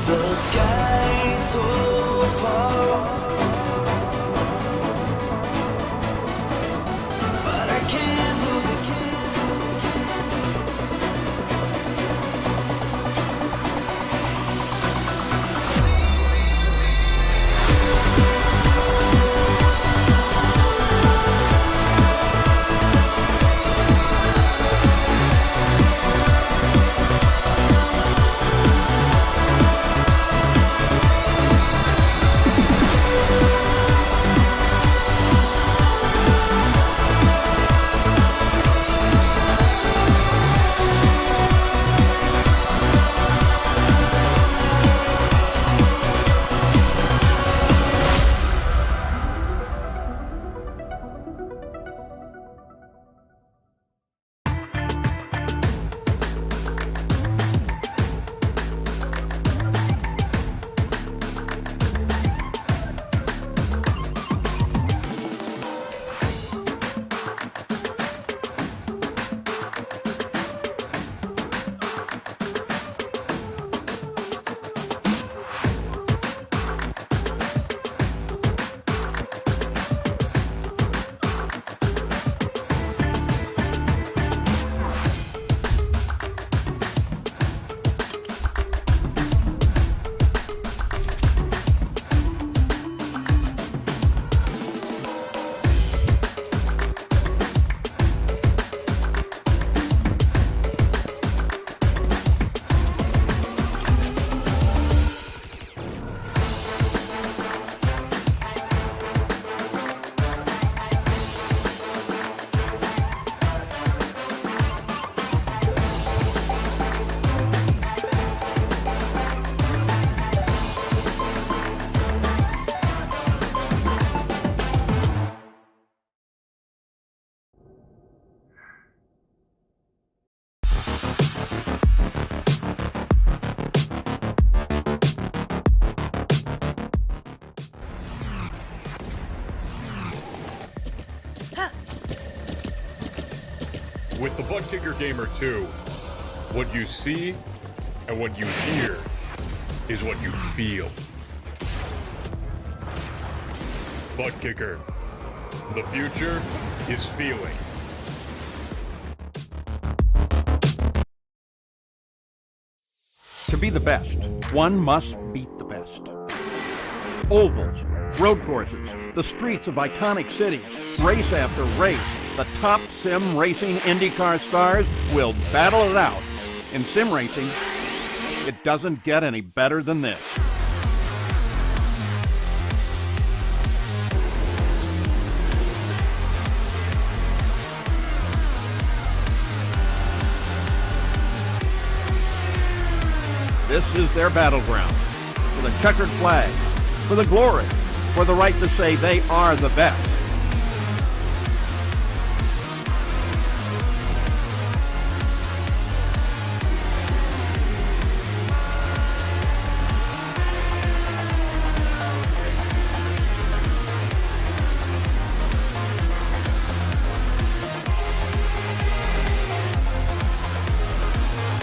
The sky so far, but I can't lose it. With the Butt Kicker Gamer 2, what you see and what you hear is what you feel. Butt Kicker, the future is feeling. To be the best, one must beat the best. Ovals, road courses, the streets of iconic cities, race after race, the top sim racing IndyCar stars will battle it out. In sim racing, it doesn't get any better than this. This is their battleground, for the checkered flag, for the glory, for the right to say they are the best.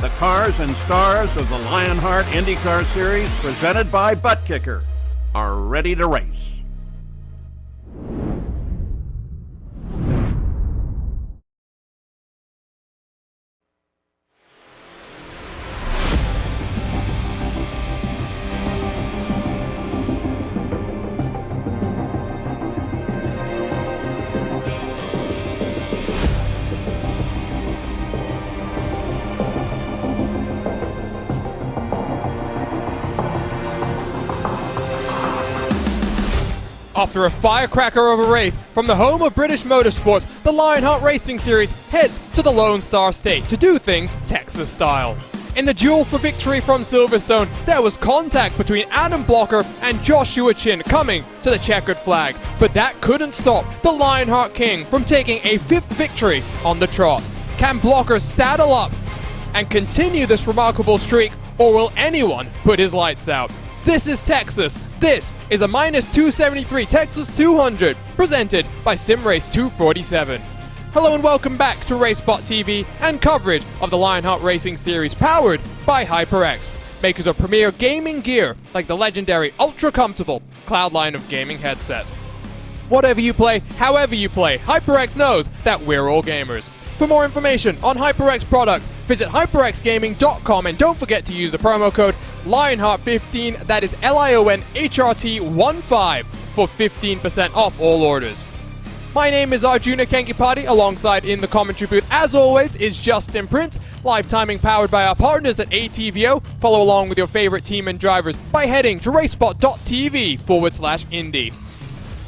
The cars and stars of the Lionheart IndyCar Series, presented by Butt Kicker, are ready to race. After a firecracker of a race from the home of British motorsports, the Lionheart Racing Series heads to the Lone Star State to do things Texas style. In the duel for victory from Silverstone, there was contact between Adam Blocker and Joshua Chin coming to the checkered flag, but that couldn't stop the Lionheart King from taking a 5th victory on the trot. Can Blocker saddle up and continue this remarkable streak, or will anyone put his lights out? This is Texas. This is a Minus273 Texas 200, presented by SimRace 247. Hello and welcome back to RaceSpotTV and coverage of the Lionheart Racing Series, powered by HyperX. makers of premier gaming gear like the legendary ultra-comfortable Cloud line of gaming headset. Whatever you play, however you play, HyperX knows that we're all gamers. For more information on HyperX products, visit hyperxgaming.com and don't forget to use the promo code Lionheart15, that is LIONHRT15, for 15% off all orders. My name is Arjuna Kankipati, alongside in the commentary booth, as always, is Justin Prince. Live timing powered by our partners at ATVO. Follow along with your favorite team and drivers by heading to RaceSpot.tv/Indy.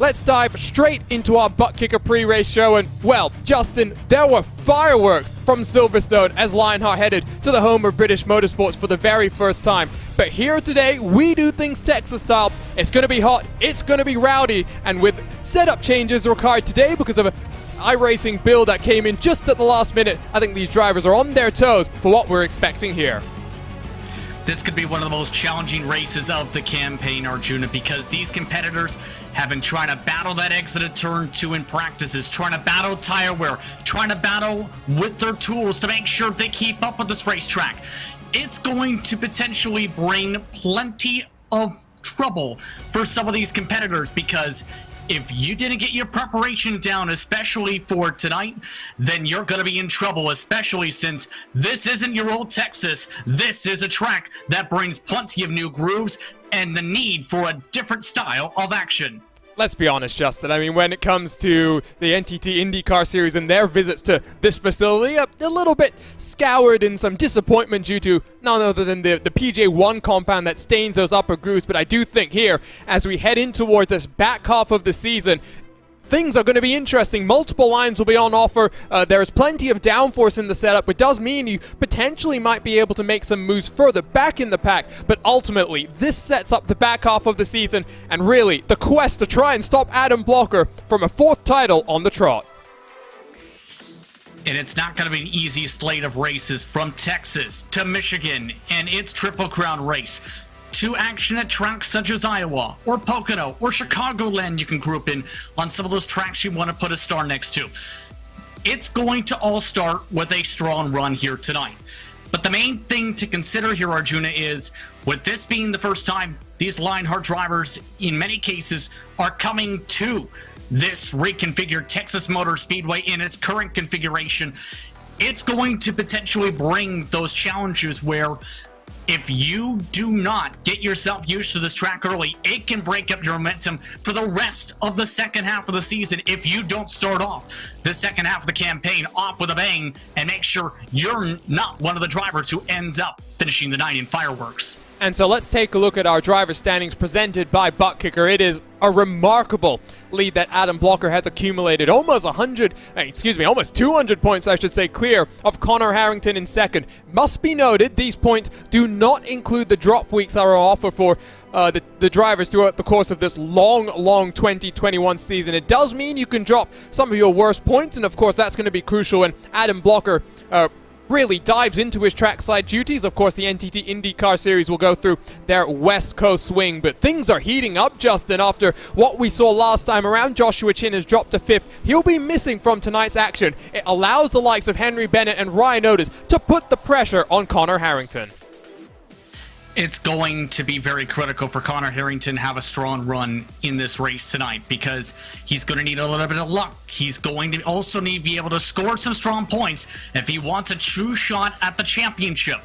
Let's dive straight into our butt kicker pre-race show, and, well, Justin, there were fireworks from Silverstone as Lionheart headed to the home of British motorsports for the very first time. But here today, we do things Texas style. It's going to be hot, it's going to be rowdy, and with setup changes required today because of an iRacing build that came in just at the last minute, I think these drivers are on their toes for what we're expecting here. This could be one of the most challenging races of the campaign, Arjuna, because these competitors have been trying to battle that exit at turn 2 in practices, trying to battle tire wear, trying to battle with their tools to make sure they keep up with this racetrack. It's going to potentially bring plenty of trouble for some of these competitors, because if you didn't get your preparation down, especially for tonight, then you're going to be in trouble, especially since this isn't your old Texas. This is a track that brings plenty of new grooves and the need for a different style of action. Let's be honest, Justin. I mean, when it comes to the NTT IndyCar series and their visits to this facility, a little bit scoured in some disappointment due to none other than the PJ1 compound that stains those upper grooves. But I do think here, as we head in towards this back half of the season, things are going to be interesting. Multiple lines will be on offer. There's plenty of downforce in the setup, which does mean you potentially might be able to make some moves further back in the pack. But ultimately, this sets up the back half of the season and really the quest to try and stop Adam Blocker from a 4th title on the trot. And it's not going to be an easy slate of races from Texas to Michigan and its Triple Crown race, to action at tracks such as Iowa or Pocono or Chicagoland you can group in on some of those tracks you want to put a star next to. It's going to all start with a strong run here tonight. But the main thing to consider here, Arjuna, is with this being the first time these Lionheart drivers, in many cases, are coming to this reconfigured Texas Motor Speedway in its current configuration, it's going to potentially bring those challenges where if you do not get yourself used to this track early, it can break up your momentum for the rest of the second half of the season if you don't start off the second half of the campaign off with a bang and make sure you're not one of the drivers who ends up finishing the night in fireworks. And so let's take a look at our driver standings presented by Butt Kicker. It is a remarkable lead that Adam Blocker has accumulated. Almost 200 points, I should say, clear of Connor Harrington in second. Must be noted, these points do not include the drop weeks that are on offer for the drivers throughout the course of this long 2021 season. It does mean you can drop some of your worst points, and of course that's going to be crucial when Adam Blocker really dives into his trackside duties. Of course, the NTT IndyCar Series will go through their West Coast swing, but things are heating up, Justin, after what we saw last time around. Joshua Chin has dropped to 5th. He'll be missing from tonight's action. It allows the likes of Henry Bennett and Ryan Otis to put the pressure on Connor Harrington. It's going to be very critical for Connor Harrington to have a strong run in this race tonight, because he's going to need a little bit of luck. He's going to also need to be able to score some strong points if he wants a true shot at the championship.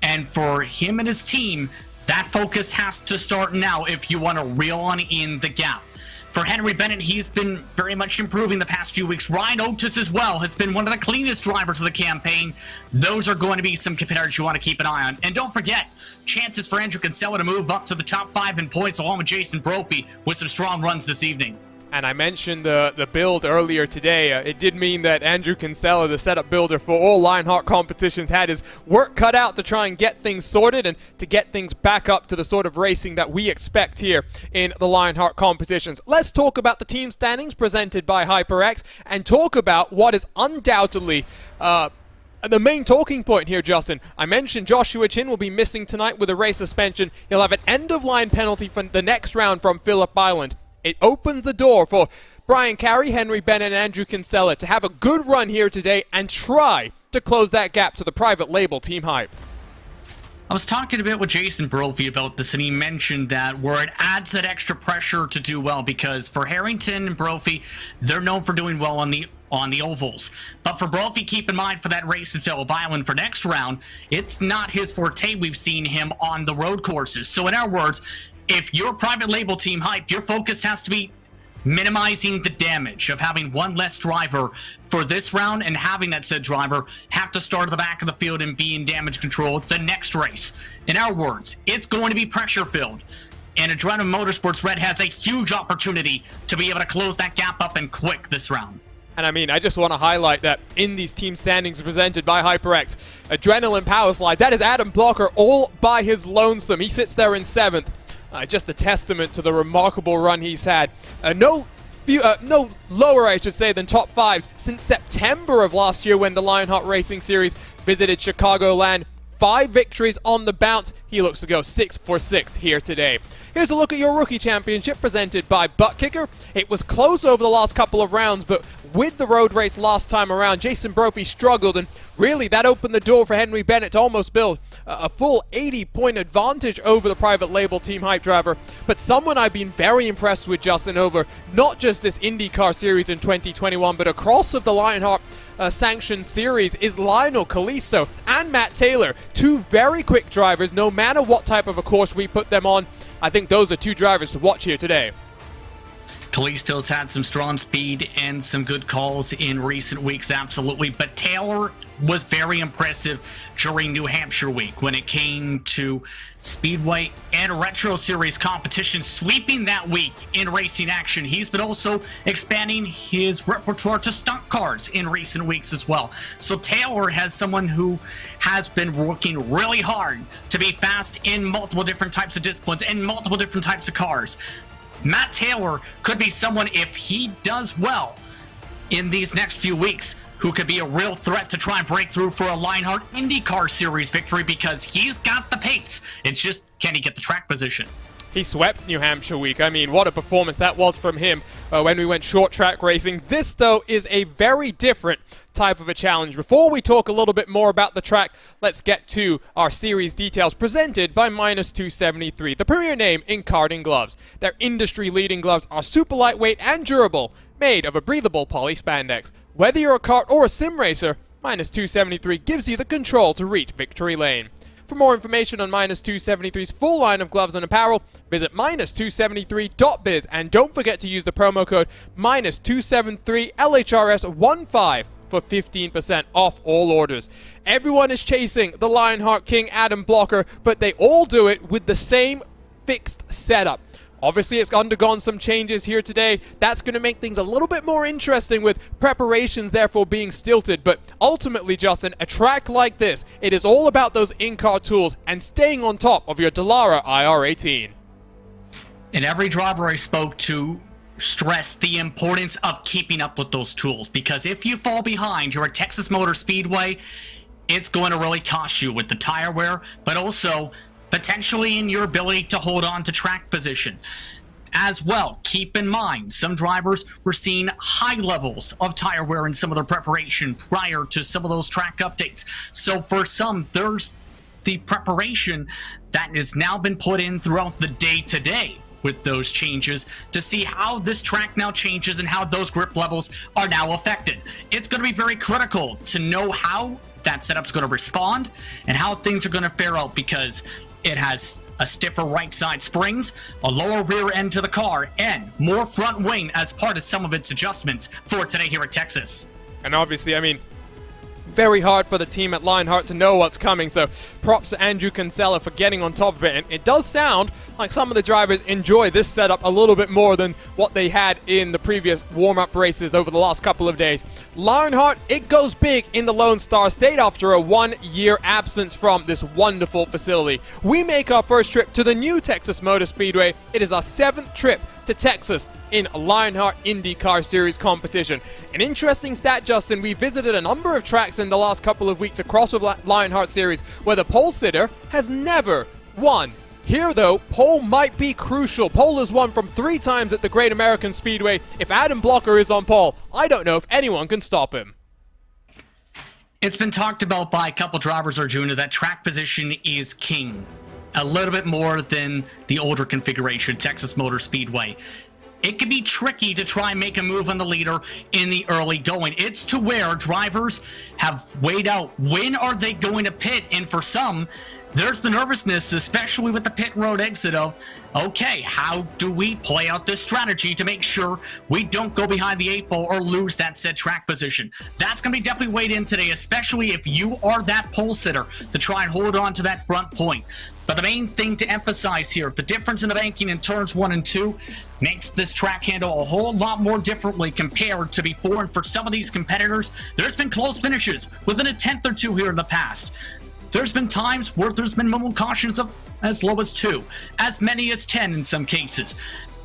And for him and his team, that focus has to start now if you want to reel on in the gap. For Henry Bennett, he's been very much improving the past few weeks. Ryan Otis as well has been one of the cleanest drivers of the campaign. Those are going to be some competitors you want to keep an eye on. And don't forget, chances for Andrew Kinsella to move up to the top 5 in points along with Jason Brophy with some strong runs this evening. And I mentioned the build earlier today. It did mean that Andrew Kinsella, the setup builder for all Lionheart competitions, had his work cut out to try and get things sorted and to get things back up to the sort of racing that we expect here in the Lionheart competitions. Let's talk about the team standings presented by HyperX and talk about what is undoubtedly the main talking point here, Justin. I mentioned Joshua Chin will be missing tonight with a race suspension. He'll have an end-of-line penalty for the next round from Phillip Island. It opens the door for Brian Carey, Henry Bennett, and Andrew Kinsella to have a good run here today and try to close that gap to the private label Team Hype. I was talking a bit with Jason Brophy about this, and he mentioned that where it adds that extra pressure to do well, because for Harrington and Brophy, they're known for doing well on the ovals. But for Brophy, keep in mind for that race in Phillip Island for next round, it's not his forte. We've seen him on the road courses. So in our words, if you're private label team hype, your focus has to be minimizing the damage of having one less driver for this round and having that said driver have to start at the back of the field and be in damage control the next race. In our words, it's going to be pressure filled, and Adrenaline Motorsports Red has a huge opportunity to be able to close that gap up and quick this round. And I mean, I just want to highlight that in these team standings presented by HyperX, Adrenaline Power Slide, that is Adam Blocker all by his lonesome. He sits there in 7th. Just a testament to the remarkable run he's had. No lower, I should say, than top 5s since September of last year when the Lionheart Racing Series visited Chicagoland. 5 victories on the bounce. He looks to go 6 for 6 here today. Here's a look at your Rookie Championship presented by Butt Kicker. It was close over the last couple of rounds, but with the road race last time around, Jason Brophy struggled, and really that opened the door for Henry Bennett to almost build a full 80-point advantage over the private label Team Hype driver. But someone I've been very impressed with, Justin, over not just this IndyCar series in 2021, but across of the Lionheart sanctioned series is Lionel Calisto and Matt Taylor. 2 very quick drivers, no matter what type of a course we put them on. I think those are 2 drivers to watch here today. Kalisto's had some strong speed and some good calls in recent weeks, absolutely. But Taylor was very impressive during New Hampshire week when it came to Speedway and Retro Series competition, sweeping that week in racing action. He's been also expanding his repertoire to stunt cars in recent weeks as well. So Taylor has someone who has been working really hard to be fast in multiple different types of disciplines and multiple different types of cars. Matt Taylor could be someone, if he does well in these next few weeks, who could be a real threat to try and break through for a Lionheart IndyCar Series victory, because he's got the pace. It's just, can he get the track position? He swept New Hampshire week. I mean, what a performance that was from him when we went short track racing. This, though, is a very different type of a challenge. Before we talk a little bit more about the track, let's get to our series details presented by Minus273, the premier name in karting gloves. Their industry-leading gloves are super lightweight and durable, made of a breathable poly spandex. Whether you're a kart or a sim racer, Minus273 gives you the control to reach victory lane. For more information on Minus273's full line of gloves and apparel, visit Minus273.biz, and don't forget to use the promo code Minus273LHRS15 for 15% off all orders. Everyone is chasing the Lionheart King Adam Blocker, but they all do it with the same fixed setup. Obviously, it's undergone some changes here today. That's going to make things a little bit more interesting, with preparations therefore being stilted. But ultimately, Justin, a track like this, it is all about those in-car tools and staying on top of your Dallara IR18. And every driver I spoke to stressed the importance of keeping up with those tools, because if you fall behind, you're at Texas Motor Speedway, it's going to really cost you with the tire wear, but also potentially in your ability to hold on to track position. As well, keep in mind, some drivers were seeing high levels of tire wear in some of their preparation prior to some of those track updates. So for some, there's the preparation that has now been put in throughout the day-to-day with those changes to see how this track now changes and how those grip levels are now affected. It's going to be very critical to know how that setup's going to respond and how things are going to fare out, because it has a stiffer right side springs, a lower rear end to the car, and more front wing as part of some of its adjustments for today here at Texas. And obviously, I mean, very hard for the team at Lionheart to know what's coming, so props to Andrew Kinsella for getting on top of it. And it does sound like some of the drivers enjoy this setup a little bit more than what they had in the previous warm-up races over the last couple of days. Lionheart, it goes big in the Lone Star State after a 1-year absence from this wonderful facility. We make our first trip to the new Texas Motor Speedway. It is our 7th trip to Texas in Lionheart IndyCar Series competition. An interesting stat, Justin, we visited a number of tracks in the last couple of weeks across the Lionheart Series where the pole sitter has never won. Here, though, pole might be crucial. Pole has won from 3 times at the Great American Speedway. If Adam Blocker is on pole, I don't know if anyone can stop him. It's been talked about by a couple drivers, Arjuna, that track position is king. A little bit more than the older configuration, Texas Motor Speedway. It can be tricky to try and make a move on the leader in the early going. It's to where drivers have weighed out when are they going to pit, and for some, there's the nervousness, especially with the pit road exit of, okay, how do we play out this strategy to make sure we don't go behind the 8 ball or lose that said track position? That's going to be definitely weighed in today, especially if you are that pole sitter to try and hold on to that front point. But the main thing to emphasize here, the difference in the banking in turns 1 and 2 makes this track handle a whole lot more differently compared to before. And for some of these competitors, there's been close finishes within a tenth or two here in the past. There's been times where there's been minimal cautions of as low as 2, as many as 10 in some cases.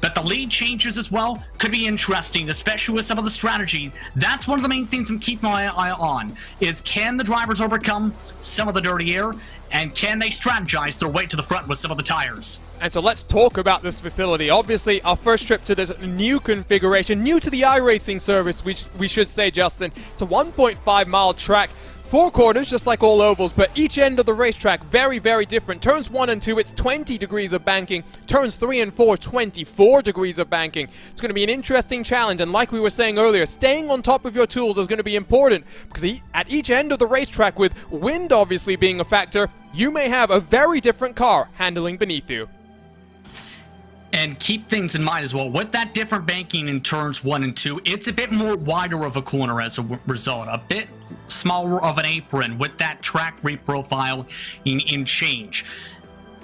But the lead changes as well could be interesting, especially with some of the strategy. That's one of the main things I'm keeping my eye on, is can the drivers overcome some of the dirty air, and can they strategize their way to the front with some of the tires? And so let's talk about this facility. Obviously, our first trip to this new configuration, new to the iRacing service, which we should say, Justin. It's a 1.5 mile track. 4 corners, just like all ovals, but each end of the racetrack very, very different. Turns 1 and 2, it's 20 degrees of banking. Turns 3 and 4, 24 degrees of banking. It's going to be an interesting challenge, and like we were saying earlier, staying on top of your tools is going to be important, because at each end of the racetrack, with wind obviously being a factor, you may have a very different car handling beneath you. And keep things in mind as well, with that different banking in turns 1 and 2, it's a bit more wider of a corner as a result, a bit smaller of an apron with that track reprofile in change.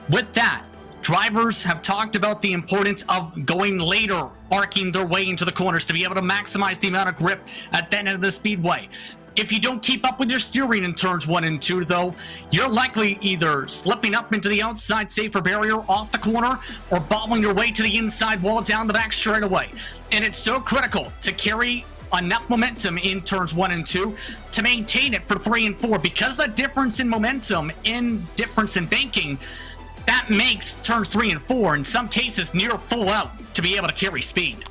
With that, drivers have talked about the importance of going later, arcing their way into the corners to be able to maximize the amount of grip at that end of the speedway. If you don't keep up with your steering in turns 1 and 2, though, you're likely either slipping up into the outside safer barrier off the corner or bobbling your way to the inside wall down the back straightaway. And it's so critical to carry enough momentum in turns 1 and 2 to maintain it for 3 and 4, because the difference in momentum and difference in banking, that makes turns 3 and 4 in some cases near full out to be able to carry speed.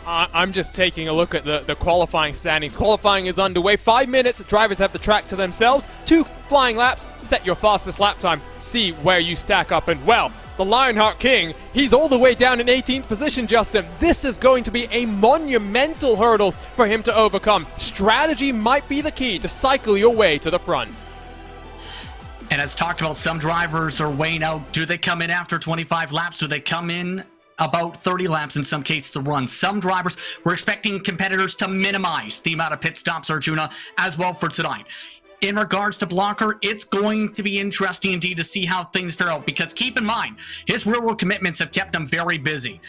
I'm just taking a look at the qualifying standings. Qualifying is underway. 5 minutes. Drivers have the track to themselves. 2 flying laps. Set your fastest lap time. See where you stack up. And, well, the Lionheart King, he's all the way down in 18th position, Justin. This is going to be a monumental hurdle for him to overcome. Strategy might be the key to cycle your way to the front. And as talked about, some drivers are weighing out, do they come in after 25 laps? Do they come in about 30 laps in some cases to run? Some drivers were expecting competitors to minimize the amount of pit stops, Arjuna, as well for tonight. In regards to Blocker, it's going to be interesting indeed to see how things fare out, because keep in mind, his real-world commitments have kept him very busy,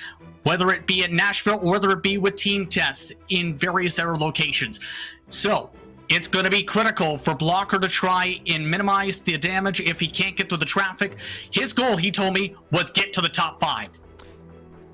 whether it be at Nashville or whether it be with team tests in various other locations. So it's going to be critical for Blocker to try and minimize the damage if he can't get through the traffic. His goal, he told me, was get to the top 5.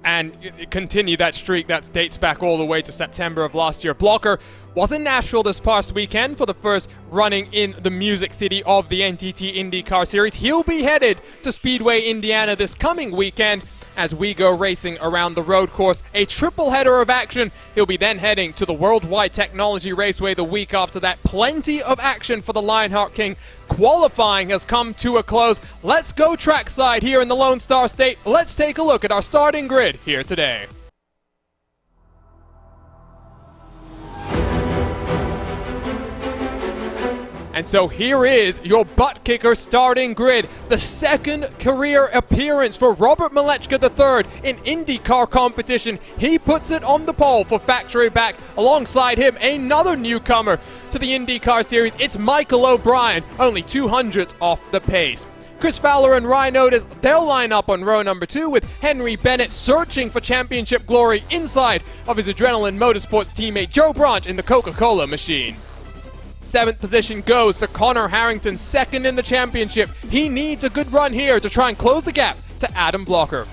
And continue that streak that dates back all the way to September of last year. Blocker was in Nashville this past weekend for the first running in the Music City of the NTT IndyCar Series. He'll be headed to Speedway, Indiana this coming weekend as we go racing around the road course. A triple header of action. He'll be then heading to the Worldwide Technology Raceway the week after that. Plenty of action for the Lionheart King. Qualifying has come to a close. Let's go trackside here in the Lone Star State. Let's take a look at our starting grid here today. And so here is your butt kicker starting grid. The second career appearance for Robert Malechka III in IndyCar competition. He puts it on the pole for Factory Back. Alongside him, another newcomer to the IndyCar Series. It's Michael O'Brien, only 200ths off the pace. Chris Fowler and Ryan Otis, they'll line up on row number 2 with Henry Bennett searching for championship glory inside of his Adrenaline Motorsports teammate Joe Branch in the Coca-Cola machine. 7th position goes to Connor Harrington, second in the championship. He needs a good run here to try and close the gap to Adam Blocker.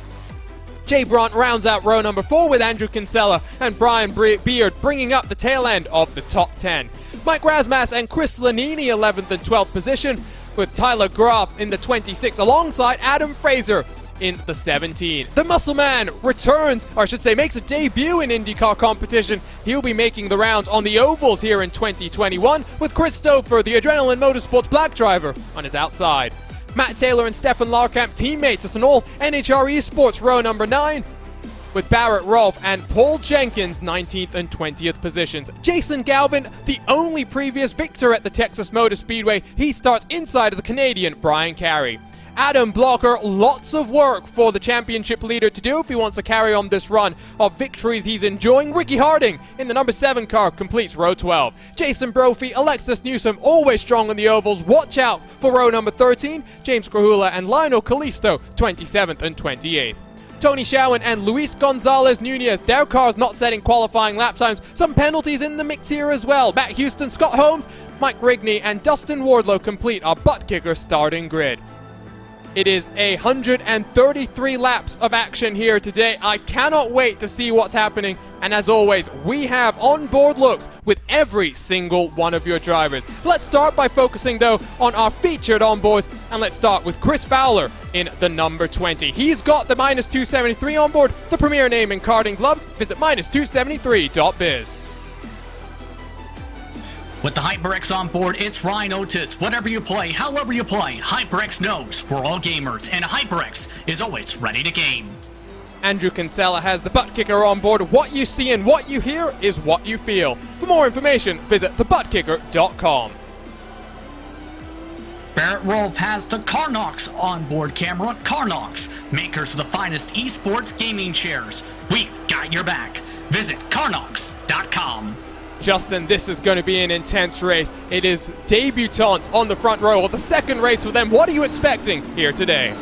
Jay Brandt rounds out row number 4 with Andrew Kinsella and Brian Beard bringing up the tail end of the top 10. Mike Rasmas and Chris Lanini 11th and 12th position, with Tyler Graf in the 26th alongside Adam Fraser in the 17. The Muscle Man returns, or I should say makes a debut in IndyCar competition. He'll be making the rounds on the ovals here in 2021 with Christopher, the Adrenaline Motorsports black driver, on his outside. Matt Taylor and Stefan Larkamp teammates us in all NHR Esports row number 9, with Barrett Rolfe and Paul Jenkins 19th and 20th positions. Jason Galvin, the only previous victor at the Texas Motor Speedway, he starts inside of the Canadian Brian Carey. Adam Blocker, lots of work for the championship leader to do if he wants to carry on this run of victories he's enjoying. Ricky Harding in the number 7 car completes row 12. Jason Brophy, Alexis Newsom, always strong on the ovals. Watch out for row number 13. James Krahula and Lionel Callisto, 27th and 28th. Tony Schowen and Luis Gonzalez Nunez, their cars not setting qualifying lap times. Some penalties in the mix here as well. Matt Houston, Scott Holmes, Mike Rigney, and Dustin Wardlow complete our butt kicker starting grid. It is 133 laps of action here today. I cannot wait to see what's happening. And as always, we have onboard looks with every single one of your drivers. Let's start by focusing, though, on our featured onboards. And let's start with Chris Fowler in the number 20. He's got the Minus273 on board, the premier name in karting gloves. Visit minus273.biz. With the HyperX on board, it's Ryan Otis. Whatever you play, however you play, HyperX knows we're all gamers, and HyperX is always ready to game. Andrew Kinsella has the butt kicker on board. What you see and what you hear is what you feel. For more information, visit thebuttkicker.com. Barrett Rolfe has the Carnox onboard camera. Carnox, makers of the finest esports gaming chairs. We've got your back. Visit Carnox.com. Justin, this is going to be an intense race. It is debutants on the front row. The second race for them. What are you expecting here today?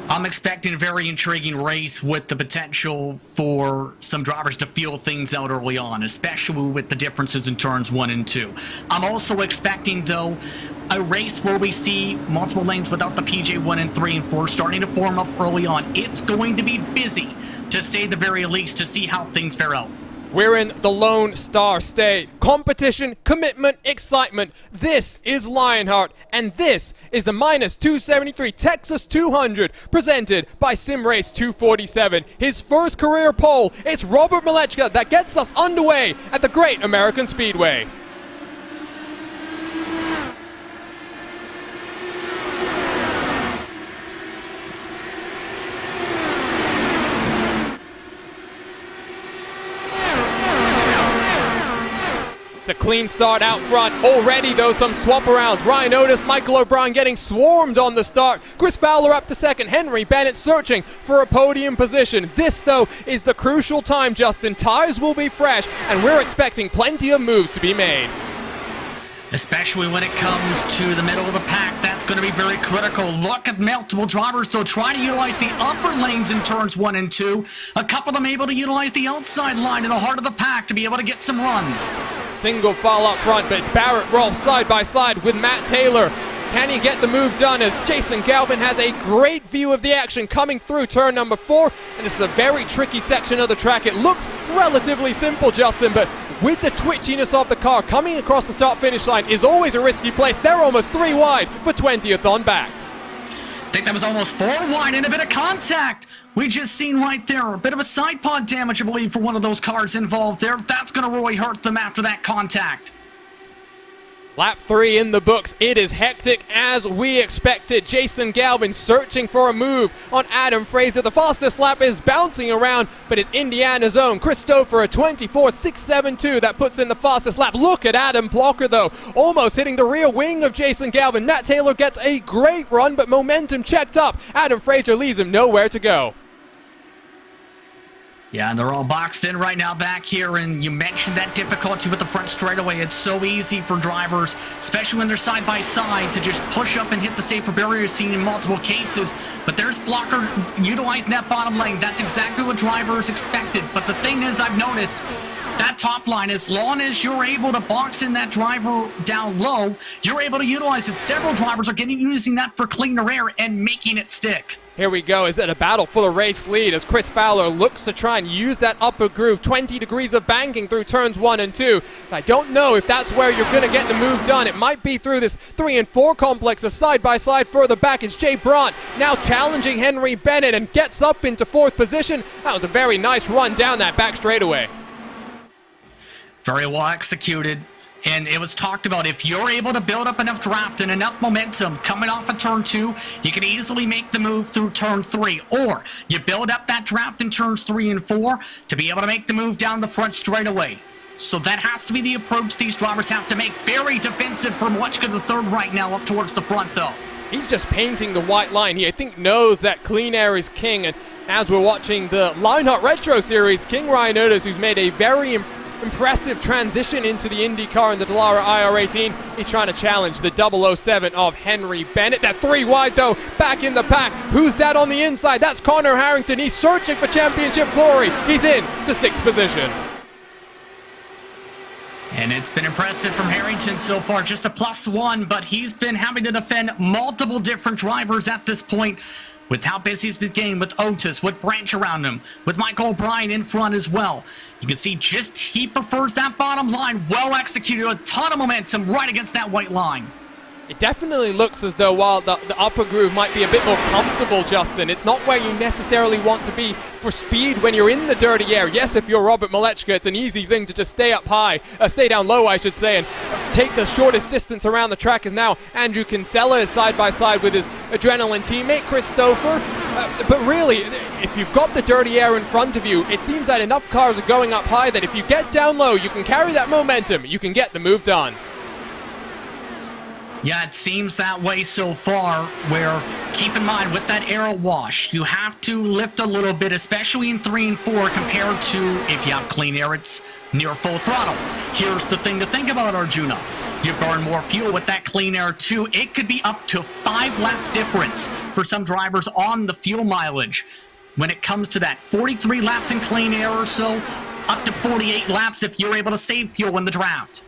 I'm expecting a very intriguing race with the potential for some drivers to feel things out early on, especially with the differences in turns 1 and 2. I'm also expecting, though, a race where we see multiple lanes without the PJ 1 and 3 and 4 starting to form up early on. It's going to be busy, to say the very least, to see how things fare out. We're in the Lone Star State. Competition, commitment, excitement. This is Lionheart, and this is the Minus273 Texas 200, presented by SimRace 247. His first career pole, it's Robert Malechka that gets us underway at the Great American Speedway. It's a clean start out front. Already, though, some swap-arounds. Ryan Otis, Michael O'Brien getting swarmed on the start. Chris Fowler up to second. Henry Bennett searching for a podium position. This, though, is the crucial time, Justin. Tires will be fresh, and we're expecting plenty of moves to be made. Especially when it comes to the middle of the pack, that's going to be very critical. Look at multiple drivers, though, trying to utilize the upper lanes in turns 1 and 2. A couple of them able to utilize the outside line in the heart of the pack to be able to get some runs. Single file up front, but it's Barrett Rolfe side by side with Matt Taylor. Can he get the move done as Jason Galvin has a great view of the action coming through turn number 4, and this is a very tricky section of the track. It looks relatively simple, Justin, but with the twitchiness of the car, coming across the start-finish line is always a risky place. They're almost 3 wide for 20th on back. I think that was almost 4 wide and a bit of contact. We just seen right there a bit of a side pod damage, I believe, for one of those cars involved there. That's going to really hurt them after that contact. Lap 3 in the books. It is hectic as we expected. Jason Galvin searching for a move on Adam Fraser. The fastest lap is bouncing around, but it's Indiana's own Christopher, a 24.672. That puts in the fastest lap. Look at Adam Blocker, though, almost hitting the rear wing of Jason Galvin. Matt Taylor gets a great run, but momentum checked up. Adam Fraser leaves him nowhere to go. Yeah, and they're all boxed in right now back here, and you mentioned that difficulty with the front straightaway. It's so easy for drivers, especially when they're side by side, to just push up and hit the safer barrier seen in multiple cases. But there's Blocker utilizing that bottom lane. That's exactly what drivers expected. But the thing is, I've noticed that that top line, as long as you're able to box in that driver down low, you're able to utilize it. Several drivers are using that for cleaner air and making it stick. Here we go. Is it a battle for the race lead as Chris Fowler looks to try and use that upper groove? 20 degrees of banking through turns 1 and 2. I don't know if that's where you're going to get the move done. It might be through this 3 and 4 complex. A side-by-side further back is Jay Brandt now challenging Henry Bennett and gets up into 4th position. That was a very nice run down that back straightaway. Very well executed. And it was talked about, if you're able to build up enough draft and enough momentum coming off of turn 2, you can easily make the move through turn 3. Or you build up that draft in turns 3 and 4 to be able to make the move down the front straight away. So that has to be the approach these drivers have to make. Very defensive from Lechka the third right now up towards the front, though. He's just painting the white line. He, I think, knows that clean air is king. And as we're watching the Lionheart Retro Series, King Ryan Otis, who's made a very impressive transition into the IndyCar in the Dallara IR18. He's trying to challenge the 007 of Henry Bennett. That 3 wide, though, back in the pack. Who's that on the inside? That's Connor Harrington. He's searching for championship glory. He's in to 6th position. And it's been impressive from Harrington so far, just a +1, but he's been having to defend multiple different drivers at this point with how busy he's been getting with Otis, with Branch around him, with Michael O'Brien in front as well. You can see just he prefers that bottom line, well executed, a ton of momentum right against that white line. It definitely looks as though while the upper groove might be a bit more comfortable, Justin, it's not where you necessarily want to be for speed when you're in the dirty air. Yes, if you're Robert Malechka, it's an easy thing to just stay up high, stay down low, I should say, and take the shortest distance around the track. As now Andrew Kinsella is side by side with his adrenaline teammate, Christopher. But really, if you've got the dirty air in front of you, it seems that enough cars are going up high that if you get down low, you can carry that momentum, you can get the move done. Yeah, it seems that way so far, where, keep in mind, with that aero wash, you have to lift a little bit, especially in 3 and 4, compared to if you have clean air, it's near full throttle. Here's the thing to think about, Arjuna. You burn more fuel with that clean air too. It could be up to 5 laps difference for some drivers on the fuel mileage. When it comes to that, 43 laps in clean air or so, up to 48 laps if you're able to save fuel in the draft.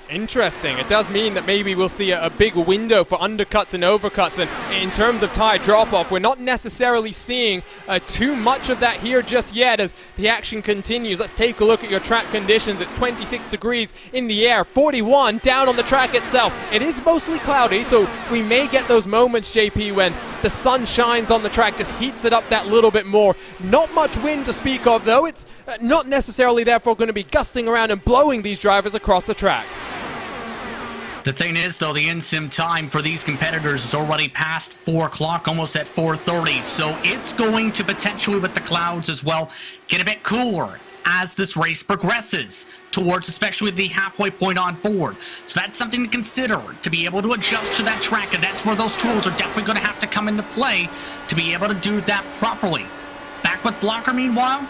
Interesting. It does mean that maybe we'll see a big window for undercuts and overcuts. And in terms of tire drop-off, we're not necessarily seeing too much of that here just yet as the action continues. Let's take a look at your track conditions. It's 26 degrees in the air, 41 down on the track itself. It is mostly cloudy, so we may get those moments, JP, when the sun shines on the track, just heats it up that little bit more. Not much wind to speak of, though. It's not necessarily therefore going to be gusting around and blowing these drivers across the track. The thing is, though, the in-sim time for these competitors is already past 4 o'clock, almost at 4:30. So it's going to potentially, with the clouds as well, get a bit cooler as this race progresses towards especially the halfway point on forward. So that's something to consider, to be able to adjust to that track. And that's where those tools are definitely going to have to come into play to be able to do that properly. Back with Blocker, meanwhile,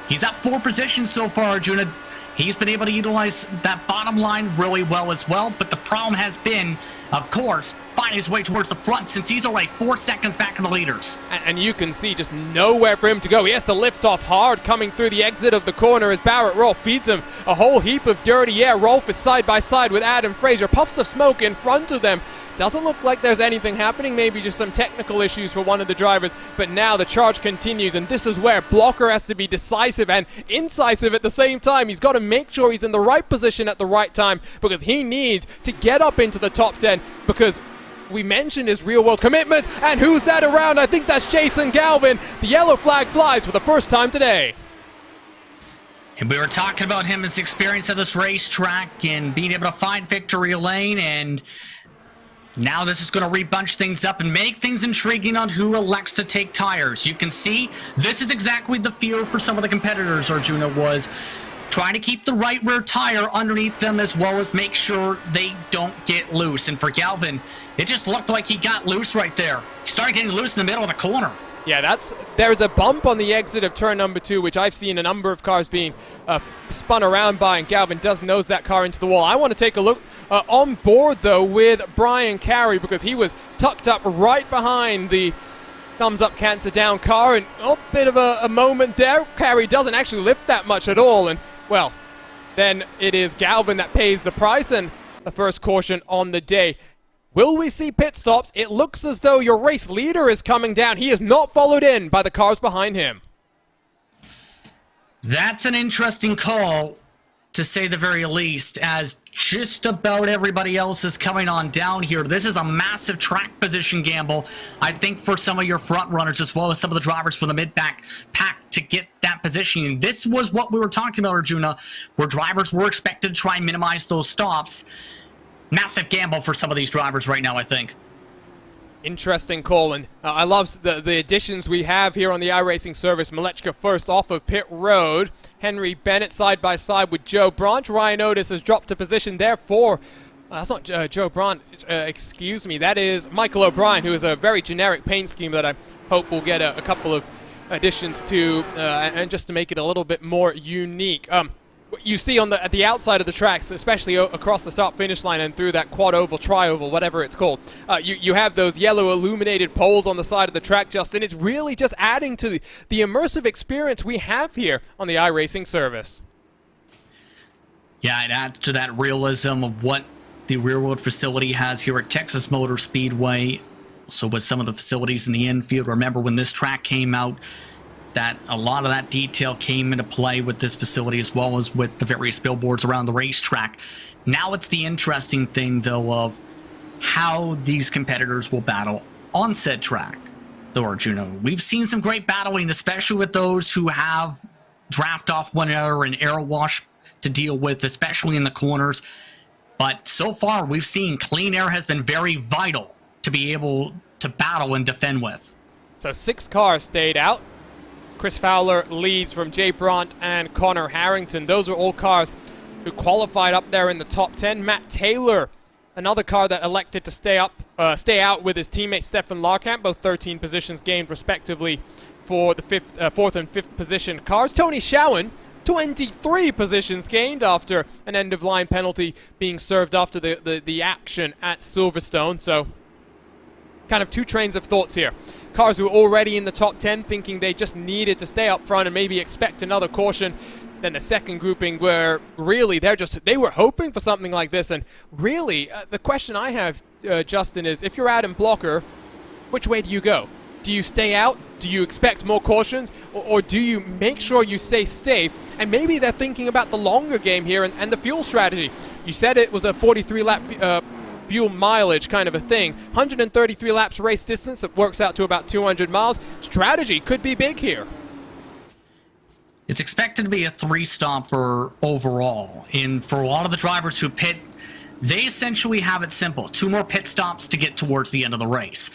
he's up 4 positions so far, Arjuna. He's been able to utilize that bottom line really well as well, but the problem has been, of course, finding his way towards the front since he's already 4 seconds back in the leaders. And you can see just nowhere for him to go. He has to lift off hard coming through the exit of the corner as Barrett Rolfe feeds him a whole heap of dirty air. Rolfe is side by side with Adam Fraser. Puffs of smoke in front of them. Doesn't look like there's anything happening, maybe just some technical issues for one of the drivers, but now the charge continues, and this is where Blocker has to be decisive and incisive at the same time. He's got to make sure he's in the right position at the right time because he needs to get up into the top 10 because we mentioned his real-world commitments, and who's that around? I think that's Jason Galvin. The yellow flag flies for the first time today. And we were talking about him, his experience at this racetrack and being able to find victory lane, and now this is going to rebunch things up and make things intriguing on who elects to take tires. You can see this is exactly the fear for some of the competitors, Arjuna, was trying to keep the right rear tire underneath them as well as make sure they don't get loose. And for Galvin, it just looked like he got loose right there. He started getting loose in the middle of the corner. Yeah, there's a bump on the exit of turn number 2, which I've seen a number of cars being spun around by, and Galvin does nose that car into the wall. I want to take a look on board, though, with Brian Carey because he was tucked up right behind the thumbs up, cancer down car, and bit of a moment there. Carey doesn't actually lift that much at all, and, well, then it is Galvin that pays the price, and the first caution on the day. Will we see pit stops? It looks as though your race leader is coming down. He is not followed in by the cars behind him. That's an interesting call, to say the very least, as just about everybody else is coming on down here. This is a massive track position gamble, I think, for some of your front runners, as well as some of the drivers from the mid-pack to get that positioning. This was what we were talking about, Arjuna, where drivers were expected to try and minimize those stops. Massive gamble for some of these drivers right now, I think. Interesting call, and I love the additions we have here on the iRacing service. Malechka first off of pit road. Henry Bennett side by side with Joe Branch. Ryan Otis has dropped to position there for... that's not Joe Branch, excuse me. That is Michael O'Brien, who is a very generic paint scheme that I hope will get a couple of additions to, and just to make it a little bit more unique. You see on at the outside of the tracks, especially across the start-finish line and through that quad-oval, tri-oval, whatever it's called, you have those yellow illuminated poles on the side of the track, Justin. It's really just adding to the immersive experience we have here on the iRacing service. Yeah, it adds to that realism of what the rear-world facility has here at Texas Motor Speedway. So with some of the facilities in the infield, remember when this track came out, that a lot of that detail came into play with this facility, as well as with the various billboards around the racetrack. Now it's the interesting thing, though, of how these competitors will battle on said track. Though, Arjuna, we've seen some great battling, especially with those who have draft off one another and air wash to deal with, especially in the corners. But so far, we've seen clean air has been very vital to be able to battle and defend with. So 6 cars stayed out. Chris Fowler leads from Jay Brandt and Connor Harrington. Those are all cars who qualified up there in the top 10. Matt Taylor, another car that elected to stay out with his teammate Stefan Larkamp, both 13 positions gained respectively for the 4th and 5th position cars. Tony Schowen, 23 positions gained after an end-of-line penalty being served after the action at Silverstone. So kind of 2 trains of thoughts here. Cars who were already in the top 10 thinking they just needed to stay up front and maybe expect another caution. Then the second grouping where really they were hoping for something like this. And really, the question I have, Justin, is if you're Adam Blocker, which way do you go? Do you stay out? Do you expect more cautions? Or do you make sure you stay safe? And maybe they're thinking about the longer game here and the fuel strategy. You said it was a 43-lap fuel mileage kind of a thing. 133 laps race distance, that works out to about 200 miles. Strategy could be big here. It's expected to be a 3-stopper overall. And for a lot of the drivers who pit, they essentially have it simple. 2 more pit stops to get towards the end of the race.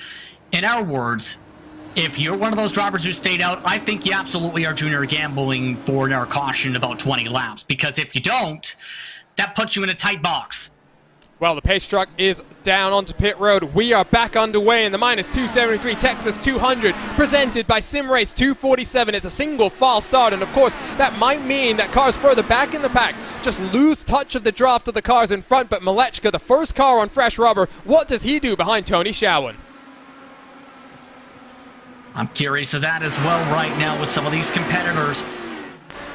In our words, if you're one of those drivers who stayed out, I think you absolutely are junior gambling for an air caution about 20 laps. Because if you don't, that puts you in a tight box. Well, the pace truck is down onto pit road. We are back underway in the Minus273 Texas 200, presented by SimRace 247. It's a single file start, and of course, that might mean that cars further back in the pack just lose touch of the draft of the cars in front. But Malechka, the first car on fresh rubber, what does he do behind Tony Schowen? I'm curious of that as well right now with some of these competitors,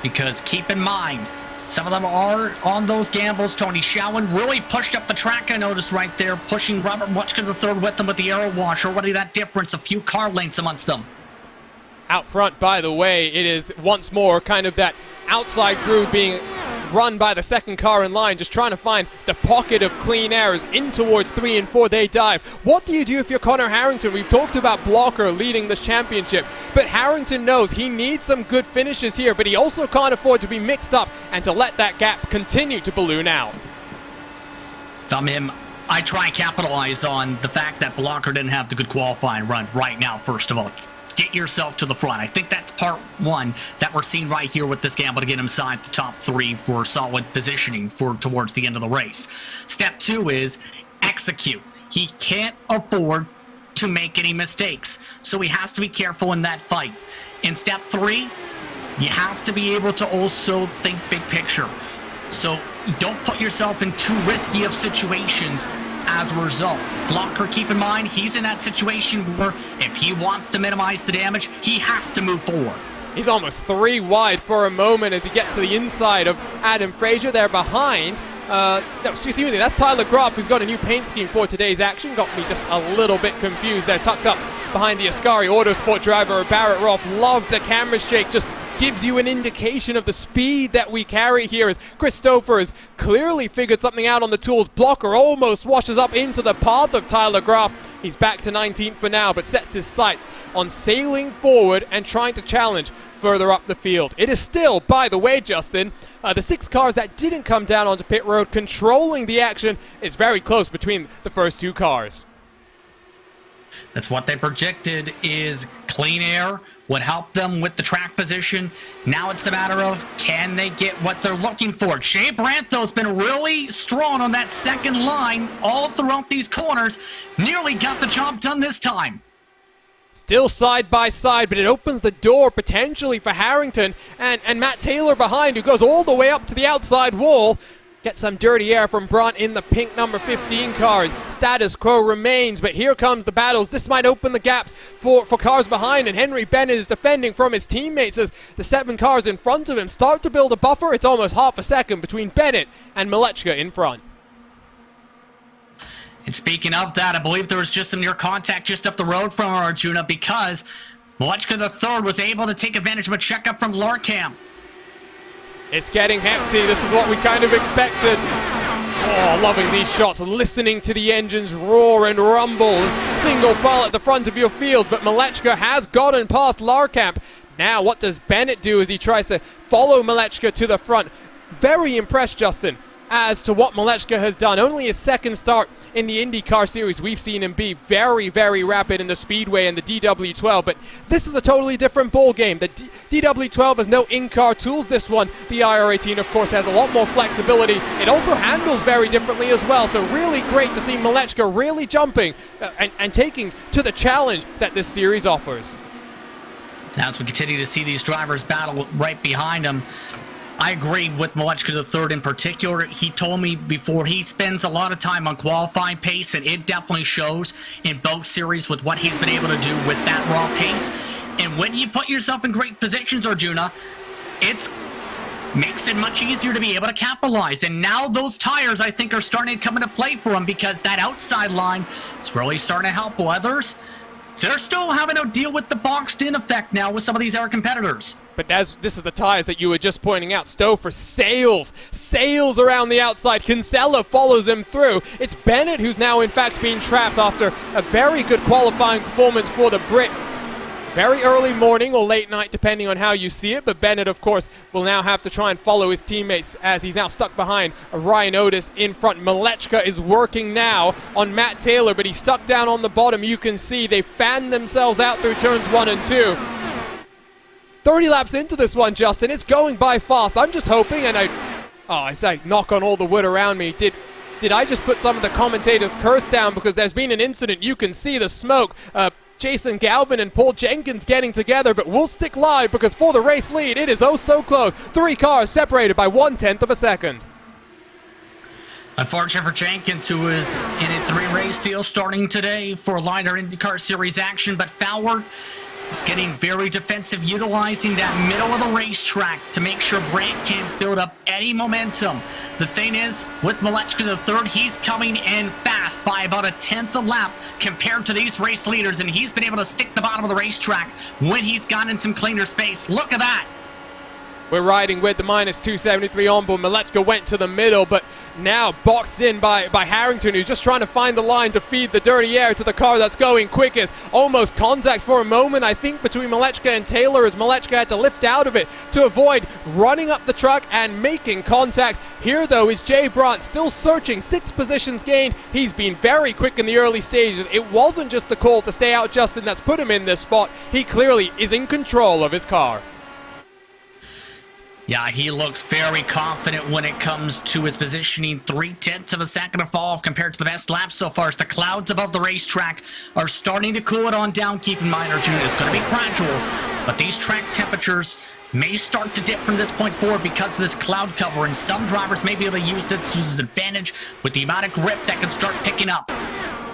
because keep in mind, some of them are on those gambles. Tony Schowen really pushed up the track, I noticed right there, pushing Robert Muchka to the third with them with the aero wash. Already that difference, a few car lengths amongst them. Out front, by the way, it is once more kind of that outside groove being run by the second car in line, just trying to find the pocket of clean air as in towards 3 and 4 they dive. What do you do if you're Connor Harrington? We've talked about Blocker leading this championship, but Harrington knows he needs some good finishes here, but he also can't afford to be mixed up and to let that gap continue to balloon out. If I'm him, I try and capitalize on the fact that Blocker didn't have the good qualifying run right now, first of all. Get yourself to the front. I think that's part 1 that we're seeing right here with this gamble to get inside the top 3 for solid positioning for towards the end of the race. Step 2 is execute. He can't afford to make any mistakes, so he has to be careful in that fight. In step 3, you have to be able to also think big picture. So don't put yourself in too risky of situations. As a result, Blocker, keep in mind, he's in that situation where if he wants to minimize the damage, he has to move forward. He's almost 3 wide for a moment as he gets to the inside of Adam Frazier. They're behind. No, excuse me, that's Tyler Groff, who's got a new paint scheme for today's action. Got me just a little bit confused there, tucked up behind the Ascari Autosport driver, Barrett Rolfe. Love the camera shake, just gives you an indication of the speed that we carry here as Christopher has clearly figured something out on the tools. Blocker almost washes up into the path of Tyler Groff. He's back to 19th for now, but sets his sights on sailing forward and trying to challenge further up the field. It is still, by the way, Justin, the 6 cars that didn't come down onto pit road controlling the action. Is very close between the first 2 cars. That's what they projected, is clean air would help them with the track position. Now it's a matter of, can they get what they're looking for? Jay Brandt, though, has been really strong on that second line all throughout these corners. Nearly got the job done this time. Still side by side, but it opens the door potentially for Harrington and Matt Taylor behind, who goes all the way up to the outside wall. Gets some dirty air from Brandt in the pink number 15 car. Status quo remains, but here comes the battles. This might open the gaps for cars behind, and Henry Bennett is defending from his teammates as the 7 cars in front of him start to build a buffer. It's almost half a second between Bennett and Malechka in front. And speaking of that, I believe there was just some near contact just up the road from Arjuna, because Malechka III was able to take advantage of a checkup from Larkamp. It's getting hefty. This is what we kind of expected. Oh, loving these shots, listening to the engines roar and rumble as single file at the front of your field, but Malechka has gotten past Larkamp. Now, what does Bennett do as he tries to follow Malechka to the front? Very impressed, Justin, as to what Malechka has done. Only his second start in the IndyCar series. We've seen him be very, very rapid in the Speedway and the DW12, but this is a totally different ball game. The DW12 has no in-car tools. This one, the IR18, of course, has a lot more flexibility. It also handles very differently as well, so really great to see Malechka really jumping and taking to the challenge that this series offers. Now, as we continue to see these drivers battle right behind him, I agree with Malechka III in particular. He told me before he spends a lot of time on qualifying pace, and it definitely shows in both series with what he's been able to do with that raw pace. And when you put yourself in great positions, Arjuna, it makes it much easier to be able to capitalize. And now those tires, I think, are starting to come into play for him, because that outside line is really starting to help others. They're still having to deal with the boxed-in effect now with some of these other competitors. But this is the tires that you were just pointing out. Stouffer sails around the outside. Kinsella follows him through. It's Bennett who's now, in fact, being trapped after a very good qualifying performance for the Brit. Very early morning or late night, depending on how you see it. But Bennett, of course, will now have to try and follow his teammates as he's now stuck behind Ryan Otis in front. Malechka is working now on Matt Taylor, but he's stuck down on the bottom. You can see they fan themselves out through turns 1 and 2. 30 laps into this one, Justin. It's going by fast. I'm just hoping, and I say knock on all the wood around me. Did I just put some of the commentators' curse down because there's been an incident? You can see the smoke. Jason Galvin and Paul Jenkins getting together, but we'll stick live because for the race lead, it is oh so close. 3 cars separated by 1/10 of a second. Unfortunate for Jenkins, who is in a 3-race deal starting today for Lionheart IndyCar Series action, but Fowler is getting very defensive, utilizing that middle of the racetrack to make sure Brandt can't build up any momentum. The thing is, with Malechka III, he's coming in fast by about 1/10 a lap compared to these race leaders, and he's been able to stick the bottom of the racetrack when he's gotten some cleaner space. Look at that. We're riding with the -273 onboard. Malechka went to the middle, but now boxed in by Harrington, who's just trying to find the line to feed the dirty air to the car that's going quickest. Almost contact for a moment, I think, between Malechka and Taylor, as Malechka had to lift out of it to avoid running up the truck and making contact. Here, though, is Jay Brandt still searching. 6 positions gained. He's been very quick in the early stages. It wasn't just the call to stay out, Justin, that's put him in this spot. He clearly is in control of his car. Yeah, he looks very confident when it comes to his positioning. 0.3 of a second of fall off compared to the best lap so far as the clouds above the racetrack are starting to cool it on down. Keep in mind, Arjuna, it's going to be gradual, but these track temperatures may start to dip from this point forward because of this cloud cover, and some drivers may be able to use this to his advantage with the amount of grip that can start picking up.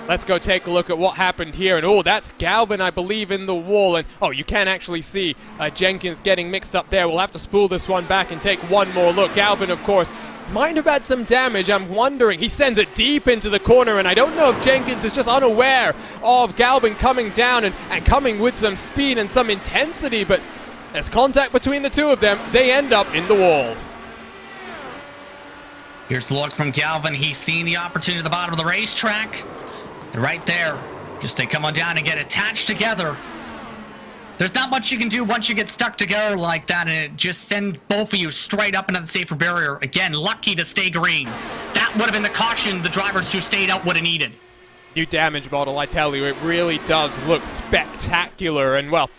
Let's go take a look at what happened here. And, oh, that's Galvin, I believe, in the wall. And, oh, you can actually see Jenkins getting mixed up there. We'll have to spool this one back and take one more look. Galvin, of course, might have had some damage. I'm wondering. He sends it deep into the corner, and I don't know if Jenkins is just unaware of Galvin coming down and coming with some speed and some intensity, but there's contact between the two of them. They end up in the wall. Here's the look from Galvin. He's seen the opportunity at the bottom of the racetrack. They're right there. Just they come on down and get attached together. There's not much you can do once you get stuck together like that, and it just send both of you straight up into the safer barrier. Again, lucky to stay green. That would have been the caution the drivers who stayed out would have needed. New damage model, I tell you, it really does look spectacular. And, well,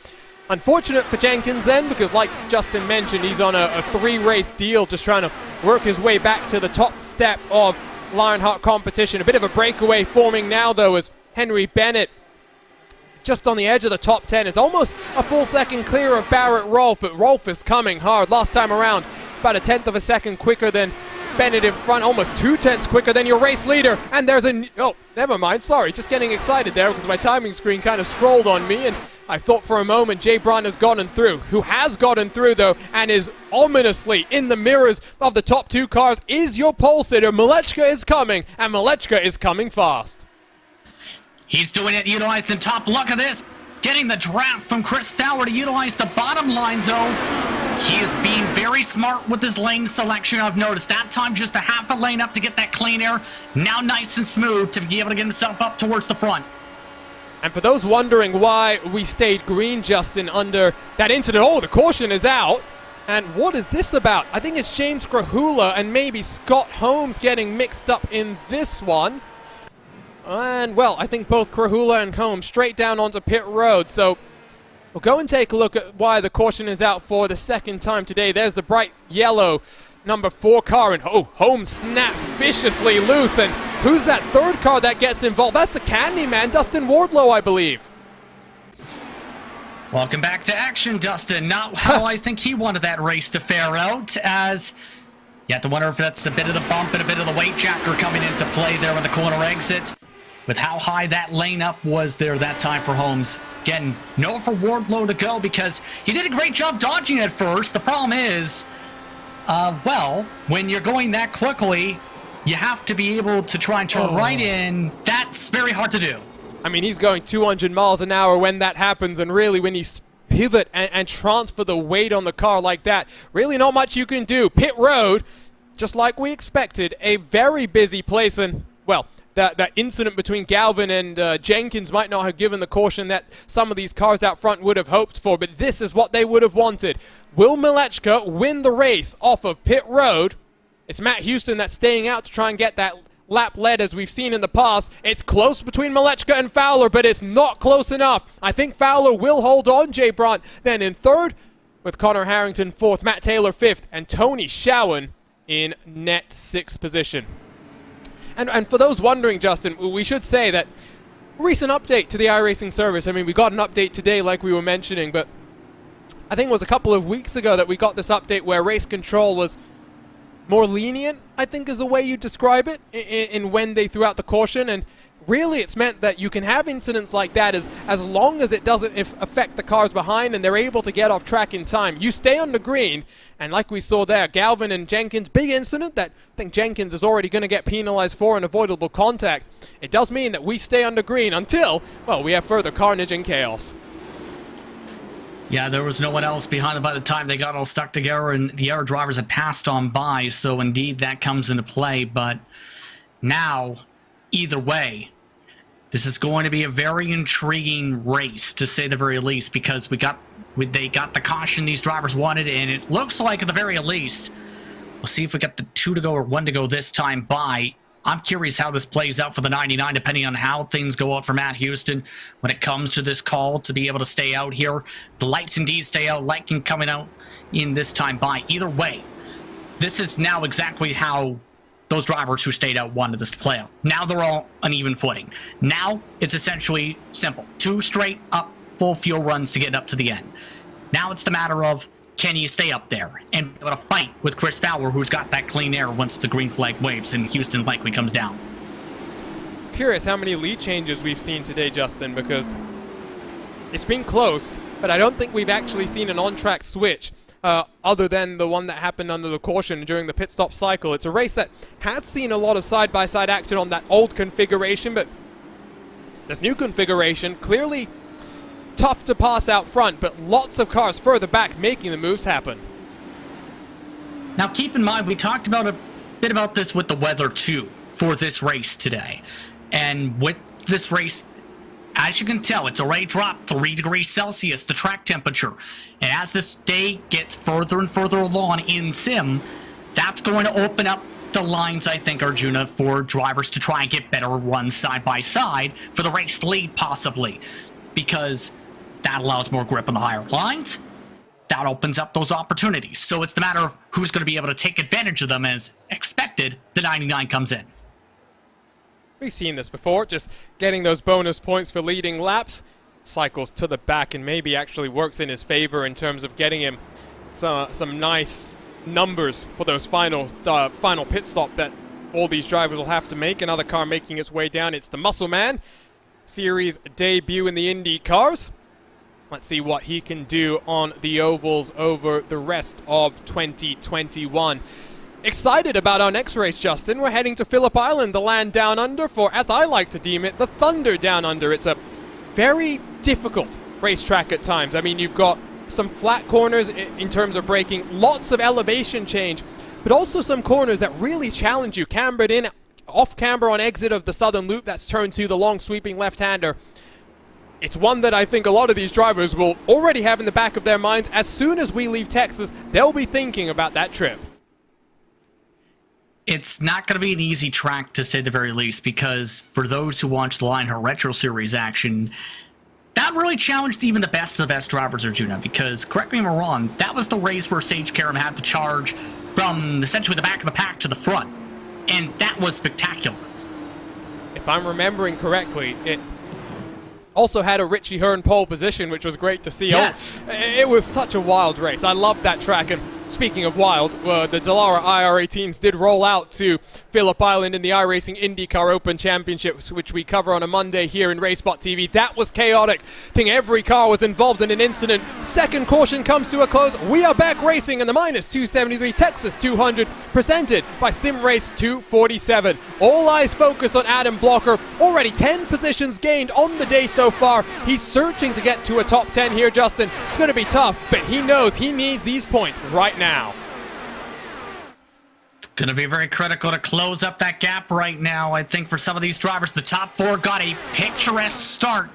unfortunate for Jenkins then, because like Justin mentioned, he's on a 3-race deal, just trying to work his way back to the top step of Lionheart competition. A bit of a breakaway forming now, though, as Henry Bennett, just on the edge of the top 10, is almost a full second clear of Barrett Rolfe, but Rolfe is coming hard. Last time around, about a 1/10 of a second quicker than Bennett in front, almost 2/10 quicker than your race leader. And there's oh, never mind, sorry, just getting excited there because my timing screen kind of scrolled on me, and I thought for a moment Jay Brown has gotten through. Who has gotten through, though, and is ominously in the mirrors of the top 2 cars, is your pole sitter. Malechka is coming, and Malechka is coming fast. He's doing it, utilized the top. Look at this. Getting the draft from Chris Fowler to utilize the bottom line, though. He is being very smart with his lane selection. I've noticed that time just a half a lane up to get that clean air. Now nice and smooth to be able to get himself up towards the front. And for those wondering why we stayed green, Justin, under that incident, oh, the caution is out. And what is this about? I think it's James Krahula and maybe Scott Holmes getting mixed up in this one. And, well, I think both Krahula and Holmes straight down onto pit road. So we'll go and take a look at why the caution is out for the second time today. There's the bright yellow number 4 car, and oh, Holmes snaps viciously loose. And who's that third car that gets involved? That's the Candyman, Dustin Wardlow, I believe. Welcome back to action, Dustin. Not how I think he wanted that race to fare out, as you have to wonder if that's a bit of the bump and a bit of the weight jacker coming into play there on the corner exit. With how high that lane up was there that time for Holmes. Again, no for Wardlow to go because he did a great job dodging at first. The problem is, well, when you're going that quickly, you have to be able to try and turn right in. That's very hard to do. I mean, he's going 200 miles an hour when that happens, and really when you pivot and transfer the weight on the car like that, really not much you can do. Pit road, just like we expected, a very busy place, and, well, that incident between Galvin and Jenkins might not have given the caution that some of these cars out front would have hoped for, but this is what they would have wanted. Will Malechka win the race off of pit road? It's Matt Houston that's staying out to try and get that lap led, as we've seen in the past. It's close between Malechka and Fowler, but it's not close enough. I think Fowler will hold on. Jay Brandt then in third, with Connor Harrington fourth, Matt Taylor fifth, and Tony Schowen in net 6th position. And for those wondering, Justin, we should say that recent update to the iRacing service. I mean, we got an update today like we were mentioning, but I think it was a couple of weeks ago that we got this update where race control was more lenient, I think is the way you describe it, in when they threw out the caution. And really it's meant that you can have incidents like that as long as it doesn't affect the cars behind and they're able to get off track in time. You stay on the green, and like we saw there, Galvin and Jenkins, big incident that I think Jenkins is already going to get penalized for, an avoidable contact. It does mean that we stay on the green until, well, we have further carnage and chaos. Yeah, there was no one else behind them by the time they got all stuck together, and the other drivers had passed on by, so indeed that comes into play. But now, either way, this is going to be a very intriguing race, to say the very least, because they got the caution these drivers wanted, and it looks like at the very least, we'll see if we got the 2 to go or 1 to go this time by. I'm curious how this plays out for the 99, depending on how things go out for Matt Houston when it comes to this call to be able to stay out here. The lights indeed stay out, lighting coming out in this time by. Either way, this is now exactly how those drivers who stayed out wanted this to play out. Now they're all on even footing. Now it's essentially simple. 2 straight up full fuel runs to get up to the end. Now it's the matter of, can you stay up there and be able to fight with Chris Fowler, who's got that clean air once the green flag waves and Houston likely comes down? curious how many lead changes we've seen today, Justin, because it's been close, but I don't think we've actually seen an on-track switch other than the one that happened under the caution during the pit stop cycle. It's a race that had seen a lot of side-by-side action on that old configuration, but this new configuration, clearly tough to pass out front, but lots of cars further back making the moves happen. Now keep in mind, we talked about a bit about this with the weather too for this race today. And with this race, as you can tell, it's already dropped 3 degrees Celsius, the track temperature. And as this day gets further and further along in sim, that's going to open up the lines, I think, Arjuna, for drivers to try and get better runs side by side for the race lead, possibly. Because that allows more grip on the higher lines. That opens up those opportunities. So it's the matter of who's going to be able to take advantage of them. As expected, the 99 comes in. We've seen this before, just getting those bonus points for leading laps. Cycles to the back and maybe actually works in his favor in terms of getting him some nice numbers for those final pit stop that all these drivers will have to make. Another car making its way down. It's the Muscle Man. Series debut in the Indy cars. Let's see what he can do on the ovals over the rest of 2021. Excited about our next race, Justin. We're heading to Phillip Island, the land down under for, as I like to deem it, the Thunder down under. It's a very difficult racetrack at times. I mean, you've got some flat corners in terms of braking, lots of elevation change, but also some corners that really challenge you. Cambered in, off camber on exit of the southern loop, that's turn 2, the long sweeping left-hander. It's one that I think a lot of these drivers will already have in the back of their minds. As soon as we leave Texas, they'll be thinking about that trip. It's not going to be an easy track, to say the very least, because for those who watch the Lionheart Retro Series action, that really challenged even the best of the best drivers, Arjuna, because, correct me if I'm wrong, that was the race where Sage Karam had to charge from essentially the back of the pack to the front, and that was spectacular. If I'm remembering correctly, it also had a Richie Hearn pole position, which was great to see. Yes. It was such a wild race. I loved that track. And speaking of wild, the Dallara IR18s did roll out to Phillip Island in the iRacing IndyCar Open Championship, which we cover on a Monday here in RaceSpotTV. That was chaotic. I think every car was involved in an incident. Second caution comes to a close. We are back racing in the Minus273 Texas 200, presented by Sim Race 247. All eyes focus on Adam Blocker. Already 10 positions gained on the day so far. He's searching to get to a top 10 here, Justin. It's going to be tough, but he knows he needs these points right now. It's going to be very critical to close up that gap right now. I think for some of these drivers, the top 4 got a picturesque start.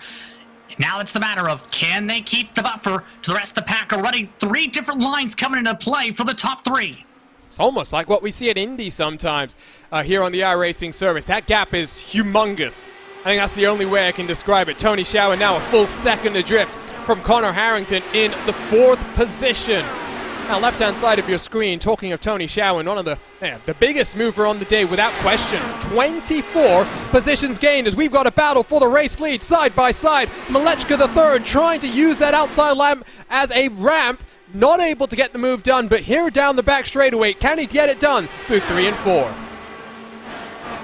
Now it's the matter of, can they keep the buffer to the rest of the pack? Already 3 different lines coming into play for the top 3. It's almost like what we see at Indy sometimes here on the iRacing service. That gap is humongous. I think that's the only way I can describe it. Tony Schauer now a full second adrift from Connor Harrington in the 4th position. Now, left-hand side of your screen, talking of Tony Schauer, one of the biggest mover on the day without question. 24 positions gained as we've got a battle for the race lead side by side. Malechka the third trying to use that outside lamp as a ramp. Not able to get the move done, but here down the back straightaway, can he get it done through 3 and 4?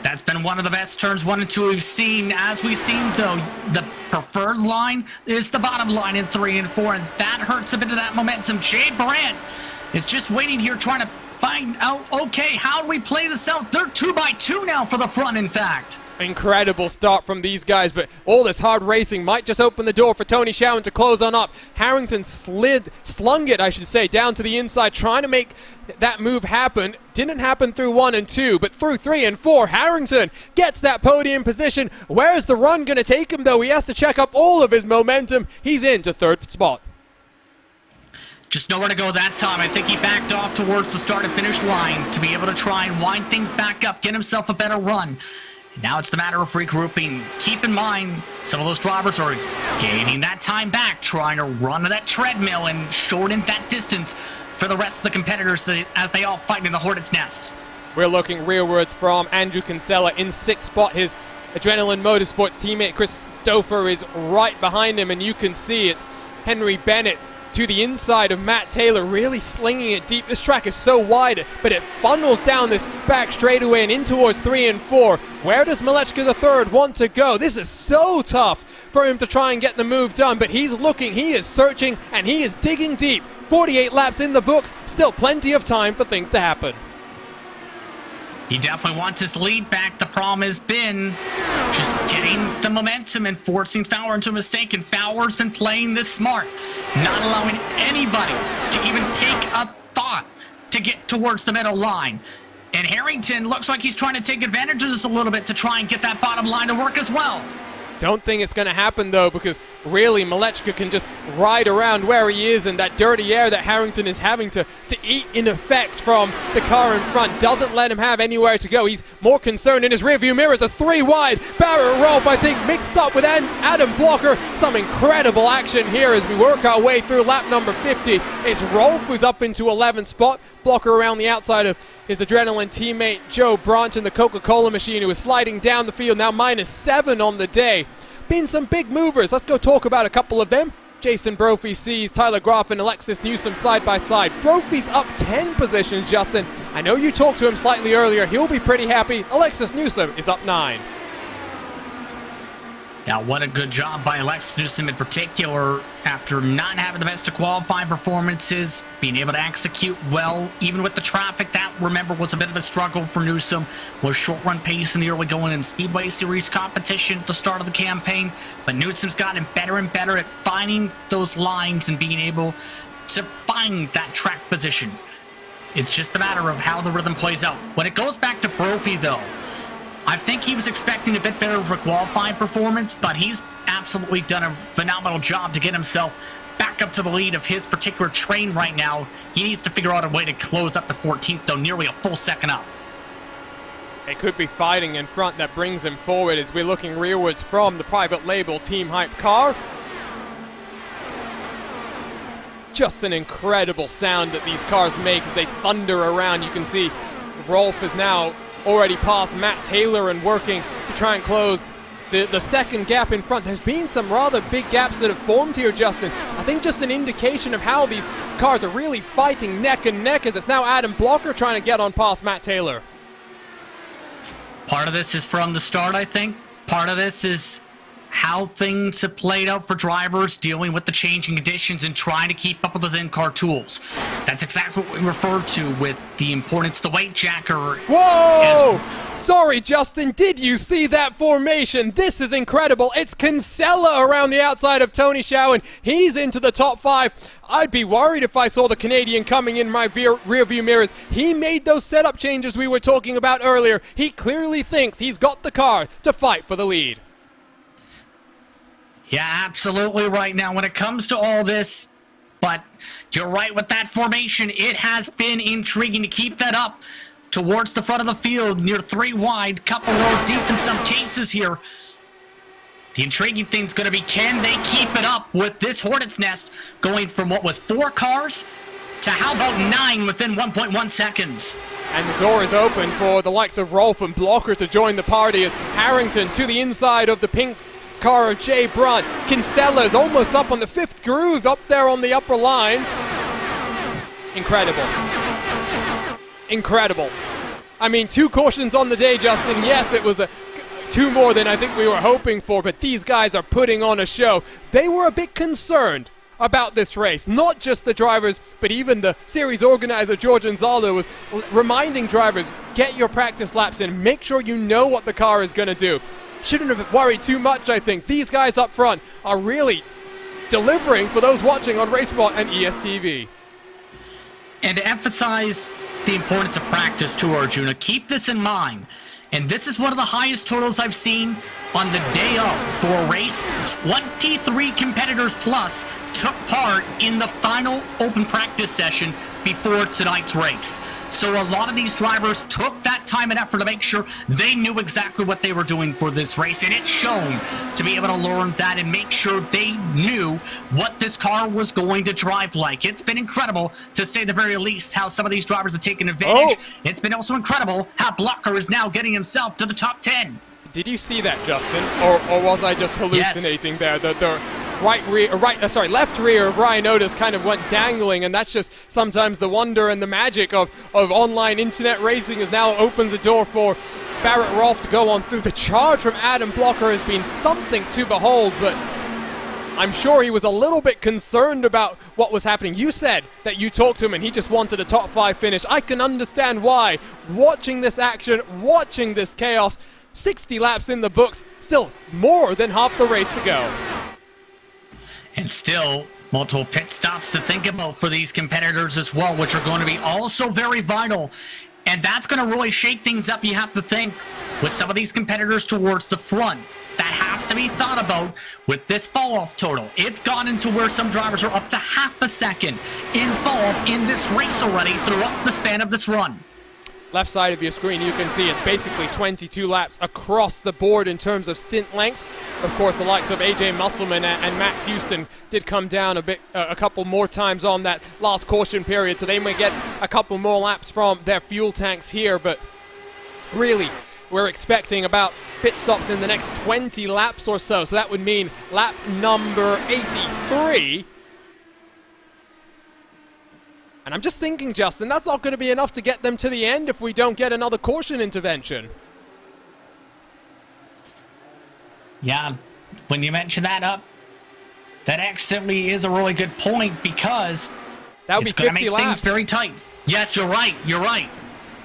That's been one of the best turns 1 and 2 we've seen. As we've seen, though, the preferred line is the bottom line in 3 and 4, and that hurts a bit of that momentum. Jay Brandt is just waiting here, trying to find out, okay, how do we play this out? They're 2 by 2 now for the front, in fact. Incredible start from these guys, but all this hard racing might just open the door for Tony Schauer to close on up. Harrington slung it, I should say, down to the inside, trying to make that move happen. Didn't happen through 1 and 2, but through 3 and 4, Harrington gets that podium position. Where's the run going to take him, though? He has to check up all of his momentum. He's into 3rd spot. Just nowhere to go that time. I think he backed off towards the start and finish line to be able to try and wind things back up, get himself a better run. Now it's the matter of regrouping. Keep in mind, some of those drivers are gaining that time back, trying to run to that treadmill and shorten that distance for the rest of the competitors as they all fight in the Hornet's Nest. We're looking rearwards from Andrew Kinsella in 6th spot. His Adrenaline Motorsports teammate Chris Stouffer is right behind him, and you can see it's Henry Bennett to the inside of Matt Taylor, really slinging it deep. This track is so wide, but it funnels down this back straightaway and in towards 3 and 4. Where does Malechka III want to go? This is so tough for him to try and get the move done, but he's looking, he is searching, and he is digging deep. 48 laps in the books, still plenty of time for things to happen. He definitely wants his lead back. The problem has been just getting the momentum and forcing Fowler into a mistake, and Fowler's been playing this smart, not allowing anybody to even take a thought to get towards the middle line. And Harrington looks like he's trying to take advantage of this a little bit to try and get that bottom line to work as well. Don't think it's going to happen, though, because really Malechka can just ride around where he is, and that dirty air that Harrington is having to eat in effect from the car in front doesn't let him have anywhere to go. He's more concerned in his rearview mirrors. It's 3 wide. Barrett Rolfe, I think, mixed up with Adam Blocker. Some incredible action here as we work our way through lap number 50. It's Rolfe who's up into 11th spot. Blocker around the outside of his adrenaline teammate Joe Branch in the Coca-Cola machine, who is sliding down the field, now -7 on the day. Been some big movers. Let's go talk about a couple of them. Jason Brophy sees Tyler Groff and Alexis Newsom side by side. Brophy's up 10 positions, Justin. I know you talked to him slightly earlier. He'll be pretty happy. Alexis Newsom is up 9. Now, what a good job by Alexis Newsom in particular, after not having the best of qualifying performances, being able to execute well, even with the traffic. That, remember, was a bit of a struggle for Newsom, was short run pace in the early going in Speedway Series competition at the start of the campaign, but Newsom's gotten better and better at finding those lines and being able to find that track position. It's just a matter of how the rhythm plays out. When it goes back to Brophy, though, I think he was expecting a bit better of a qualifying performance, but he's absolutely done a phenomenal job to get himself back up to the lead of his particular train right now. He needs to figure out a way to close up to 14th, though, nearly a full second up. They could be fighting in front. That brings him forward as we're looking rearwards from the private label Team Hype car. Just an incredible sound that these cars make as they thunder around. You can see Rolfe is now already past Matt Taylor and working to try and close the second gap in front. There's been some rather big gaps that have formed here, Justin. I think just an indication of how these cars are really fighting neck and neck, as it's now Adam Blocker trying to get on past Matt Taylor. Part of this is from the start, I think. Part of this is how things have played out for drivers dealing with the changing conditions and trying to keep up with those in-car tools. That's exactly what we refer to with the importance of the weight jacker. Whoa! Sorry, Justin, did you see that formation? This is incredible. It's Kinsella around the outside of Tony Schowen. He's into the top 5. I'd be worried if I saw the Canadian coming in my rearview mirrors. He made those setup changes we were talking about earlier. He clearly thinks he's got the car to fight for the lead. Yeah, absolutely right. Now, when it comes to all this, but you're right with that formation. It has been intriguing to keep that up towards the front of the field, near 3 wide, couple rows deep in some cases here. The intriguing thing's going to be, can they keep it up with this Hornet's Nest going from what was 4 cars to how about 9 within 1.1 seconds? And the door is open for the likes of Rolfe and Blocker to join the party as Harrington to the inside of the pink car of Jay Brunt. Kinsella's almost up on the 5th groove up there on the upper line. Incredible. Incredible. I mean, 2 cautions on the day, Justin. Yes, it was 2 more than I think we were hoping for, but these guys are putting on a show. They were a bit concerned about this race. Not just the drivers, but even the series organizer, George Anzalo, was reminding drivers, get your practice laps in. Make sure you know what the car is going to do. Shouldn't have worried too much, I think. These guys up front are really delivering for those watching on RaceSpot and ESTV. And to emphasize the importance of practice to Arjuna, keep this in mind. And this is one of the highest totals I've seen on the day of for a race. 23 competitors plus took part in the final open practice session before tonight's race. So a lot of these drivers took that time and effort to make sure they knew exactly what they were doing for this race, and it's shown to be able to learn that and make sure they knew what this car was going to drive like. It's been incredible, to say the very least, how some of these drivers have taken advantage. It's been also incredible how Blocker is now getting himself to the top 10. Did you see that, Justin? Or was I just hallucinating there? left rear of Ryan Otis kind of went dangling, and that's just sometimes the wonder and the magic of online internet racing is now opens the door for Barrett Rolfe to go on through. The charge from Adam Blocker has been something to behold, but I'm sure he was a little bit concerned about what was happening. You said that you talked to him and he just wanted a top 5 finish. I can understand why. Watching this action, watching this chaos, 60 laps in the books, still more than half the race to go. And still multiple pit stops to think about for these competitors as well, which are going to be also very vital. And that's going to really shake things up, you have to think, with some of these competitors towards the front. That has to be thought about with this fall-off total. It's gone into where some drivers are up to half a second in fall-off in this race already throughout the span of this run. Left side of your screen, you can see it's basically 22 laps across the board in terms of stint lengths. Of course, the likes of AJ Musselman and Matt Houston did come down a couple more times on that last caution period, so they may get a couple more laps from their fuel tanks here, but really, we're expecting about pit stops in the next 20 laps or so, so that would mean lap number 83. And I'm just thinking, Justin, that's not going to be enough to get them to the end if we don't get another caution intervention. Yeah, when you mention that up, that actually is a really good point, because that would be 50 going to make laps. Things very tight. Yes, you're right.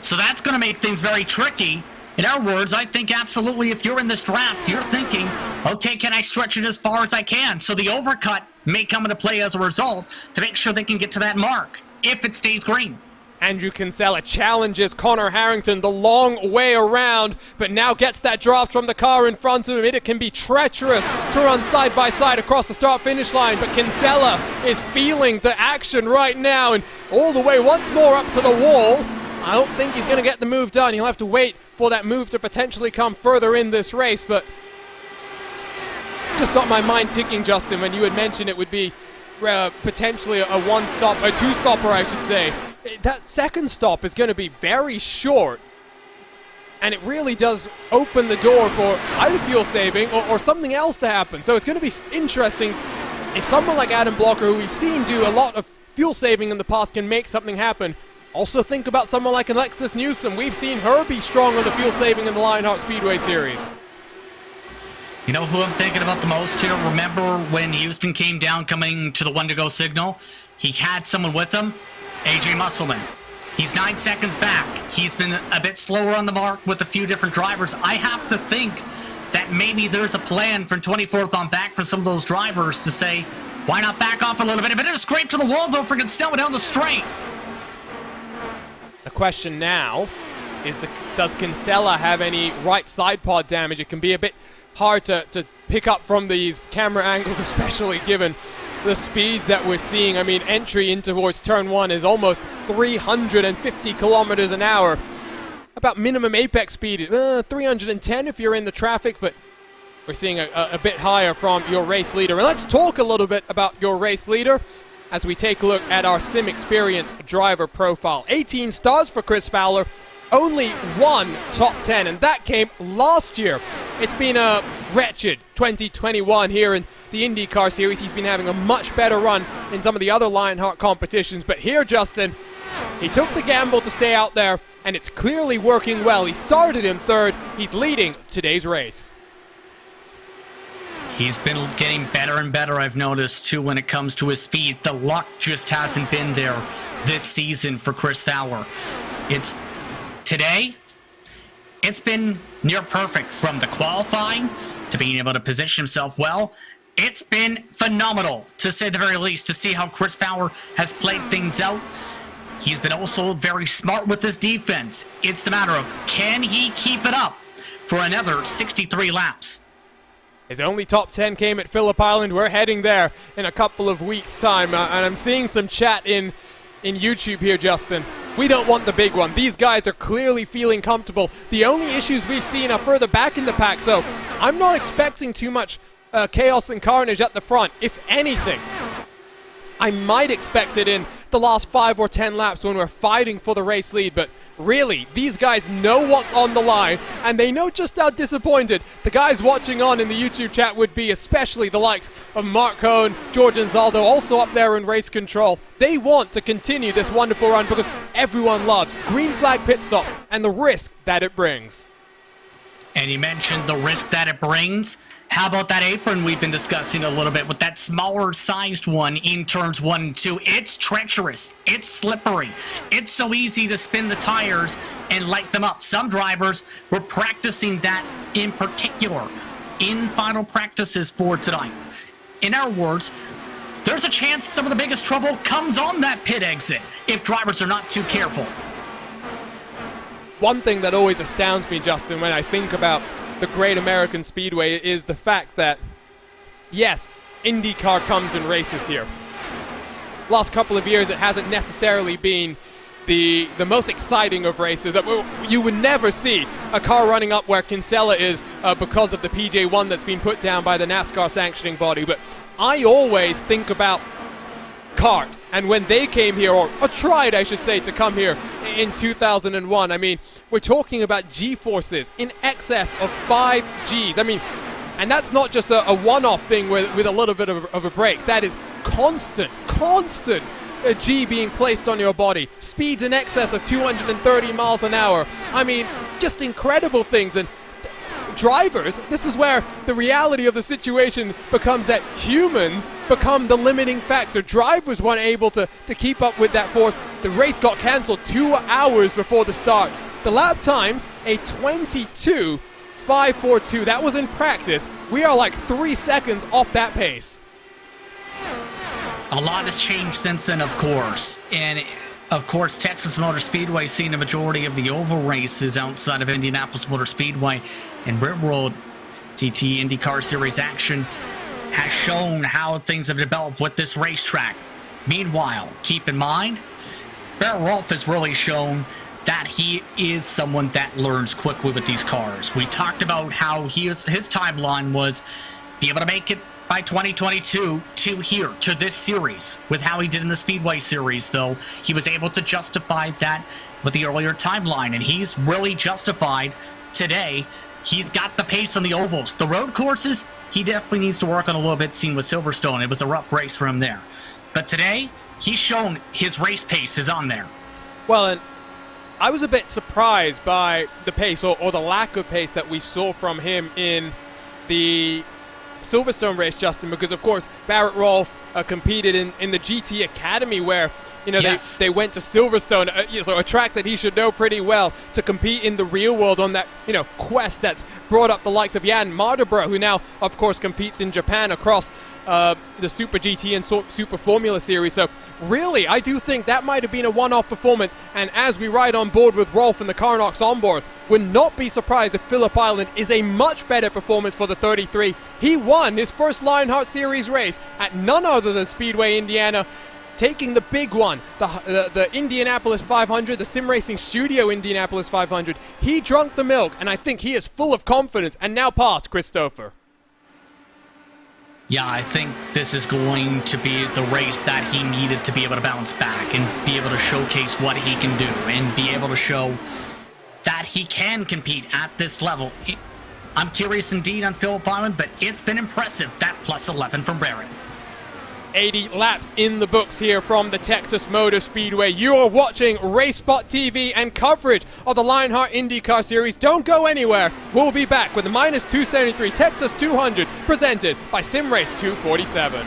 So that's going to make things very tricky. In other words, I think absolutely if you're in this draft, you're thinking, okay, can I stretch it as far as I can? So the overcut may come into play as a result to make sure they can get to that mark if it stays green. Andrew Kinsella challenges Connor Harrington the long way around, but now gets that draft from the car in front of him. It can be treacherous to run side by side across the start-finish line, but Kinsella is feeling the action right now, and all the way once more up to the wall. I don't think he's going to get the move done. He'll have to wait for that move to potentially come further in this race, but just got my mind ticking, Justin, when you had mentioned it would be potentially a two-stopper, I should say. That second stop is going to be very short, and it really does open the door for either fuel saving or something else to happen. So it's going to be interesting if someone like Adam Blocker, who we've seen do a lot of fuel saving in the past, can make something happen. Also think about someone like Alexis Newsom. We've seen her be strong on the fuel saving in the Lionheart Speedway Series. You know who I'm thinking about the most here? Remember when Houston came down coming to the 1-to-go signal? He had someone with him, AJ Musselman. He's 9 seconds back. He's been a bit slower on the mark with a few different drivers. I have to think that maybe there's a plan from 24th on back for some of those drivers to say, why not back off a little bit? A bit of a scrape to the wall, though, for Kinsella down the straight. The question now is, does Kinsella have any right side pod damage? It can be a bit hard to pick up from these camera angles, especially given the speeds that we're seeing. I mean, entry in towards turn 1 is almost 350 kilometers an hour. About minimum apex speed, 310 if you're in the traffic, but we're seeing a bit higher from your race leader. And let's talk a little bit about your race leader as we take a look at our Sim Experience driver profile. 18 stars for Chris Fowler, only one top 10, and that came last year. It's been a wretched 2021 here in the IndyCar series. He's been having a much better run in some of the other Lionheart competitions, but here, Justin, he took the gamble to stay out there, and it's clearly working well. He started in third. He's leading today's race. He's been getting better and better, I've noticed, too, when it comes to his speed. The luck just hasn't been there this season for Chris Fowler. Today, it's been near perfect, from the qualifying to being able to position himself well. It's been phenomenal, to say the very least, to see how Chris Fowler has played things out. He's been also very smart with his defense. It's the matter of, can he keep it up for another 63 laps? His only top 10 came at Phillip Island. We're heading there in a couple of weeks' time. And I'm seeing some chat in YouTube here, Justin. We don't want the big one. These guys are clearly feeling comfortable. The only issues we've seen are further back in the pack, so I'm not expecting too much chaos and carnage at the front. If anything, I might expect it in the last 5 or 10 laps when we're fighting for the race lead, but really, these guys know what's on the line, and they know just how disappointed the guys watching on in the YouTube chat would be, especially the likes of Mark Cohn, George Anzaldo, also up there in race control. They want to continue this wonderful run because everyone loves green flag pit stops and the risk that it brings. And you mentioned the risk that it brings. How about that apron we've been discussing a little bit with that smaller sized one in turns 1 and 2? It's treacherous. It's slippery. It's so easy to spin the tires and light them up. Some drivers were practicing that in particular in final practices for tonight. In our words, there's a chance some of the biggest trouble comes on that pit exit if drivers are not too careful. One thing that always astounds me, Justin, when I think about the Great American Speedway is the fact that, yes, IndyCar comes and races here. Last couple of years, it hasn't necessarily been the most exciting of races. You would never see a car running up where Kinsella is because of the PJ1 that's been put down by the NASCAR sanctioning body. But I always think about CART, and when they came here, or tried, I should say, to come here in 2001, I mean, we're talking about G-forces in excess of 5 Gs. I mean, and that's not just a one-off thing with a little bit of a break. That is constant a G being placed on your body. Speeds in excess of 230 miles an hour. I mean, just incredible things. And drivers, this is where the reality of the situation becomes that humans become the limiting factor. Drivers weren't able to keep up with that force. The race got cancelled 2 hours before the start. The lap times, a 22.542. That was in practice. We are like 3 seconds off that pace. A lot has changed since then, of course. And of course, Texas Motor Speedway seeing a majority of the oval races outside of Indianapolis Motor Speedway and real world TT IndyCar Series action has shown how things have developed with this racetrack. Meanwhile, keep in mind, Barrett Rolfe has really shown that he is someone that learns quickly with these cars. We talked about how his timeline was be able to make it by 2022 to here, to this series. With how he did in the Speedway Series, though, he was able to justify that with the earlier timeline, and he's really justified today. He's got the pace on the ovals. The road courses, he definitely needs to work on a little bit, seen with Silverstone. It was a rough race for him there. But today, he's shown his race pace is on there. Well, and I was a bit surprised by the pace or the lack of pace that we saw from him in the Silverstone race, Justin, because of course Barrett Rolfe competed in the GT Academy where, you know, yes, they went to Silverstone, so a track that he should know pretty well, to compete in the real world on that, you know, quest that's brought up the likes of Jan Mardenborough, who now of course competes in Japan across the Super GT and Super Formula Series. So really, I do think that might have been a one-off performance, and as we ride on board with Rolfe and the Carnox on board, would not be surprised if Phillip Island is a much better performance for the 33. He won his first Lionheart Series race at none other than Speedway Indiana, taking the big one, the Indianapolis 500, the Sim Racing Studio Indianapolis 500. He drunk the milk, and I think he is full of confidence, and now past Christopher. Yeah, I think this is going to be the race that he needed to be able to bounce back and be able to showcase what he can do and be able to show that he can compete at this level. I'm curious indeed on Phillip Island, but it's been impressive, that plus 11 from Barrett. 80 laps in the books here from the Texas Motor Speedway. You are watching RaceSpotTV and coverage of the Lionheart IndyCar Series. Don't go anywhere. We'll be back with the Minus273 Texas 200 presented by SimRace 247.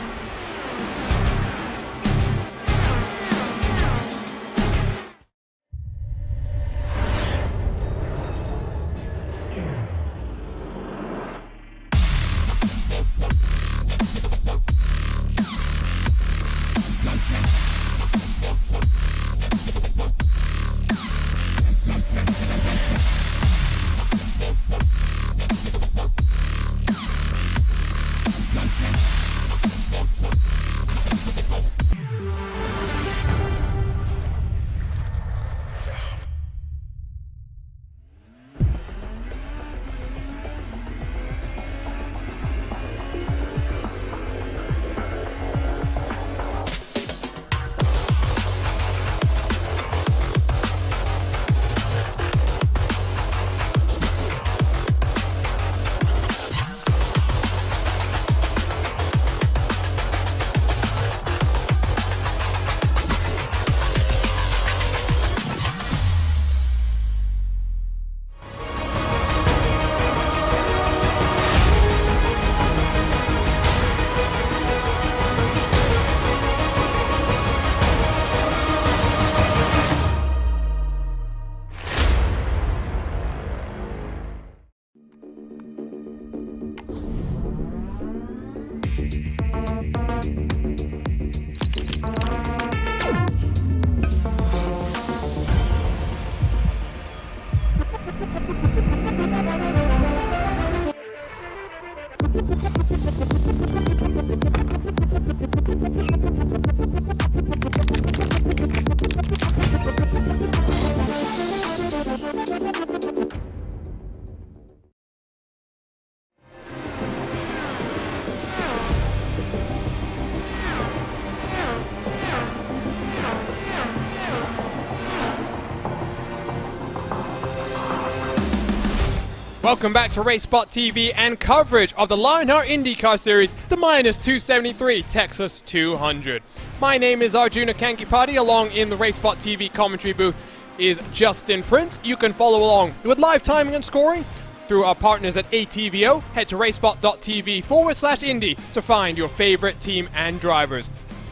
Welcome back to RaceSpotTV and coverage of the Lionheart IndyCar Series, the Minus273 Texas 200. My name is Arjuna Kankipati. Along in the RaceSpotTV commentary booth is Justin Prince. You can follow along with live timing and scoring through our partners at ATVO. Head to RaceSpot.tv/Indy to find your favorite team and drivers.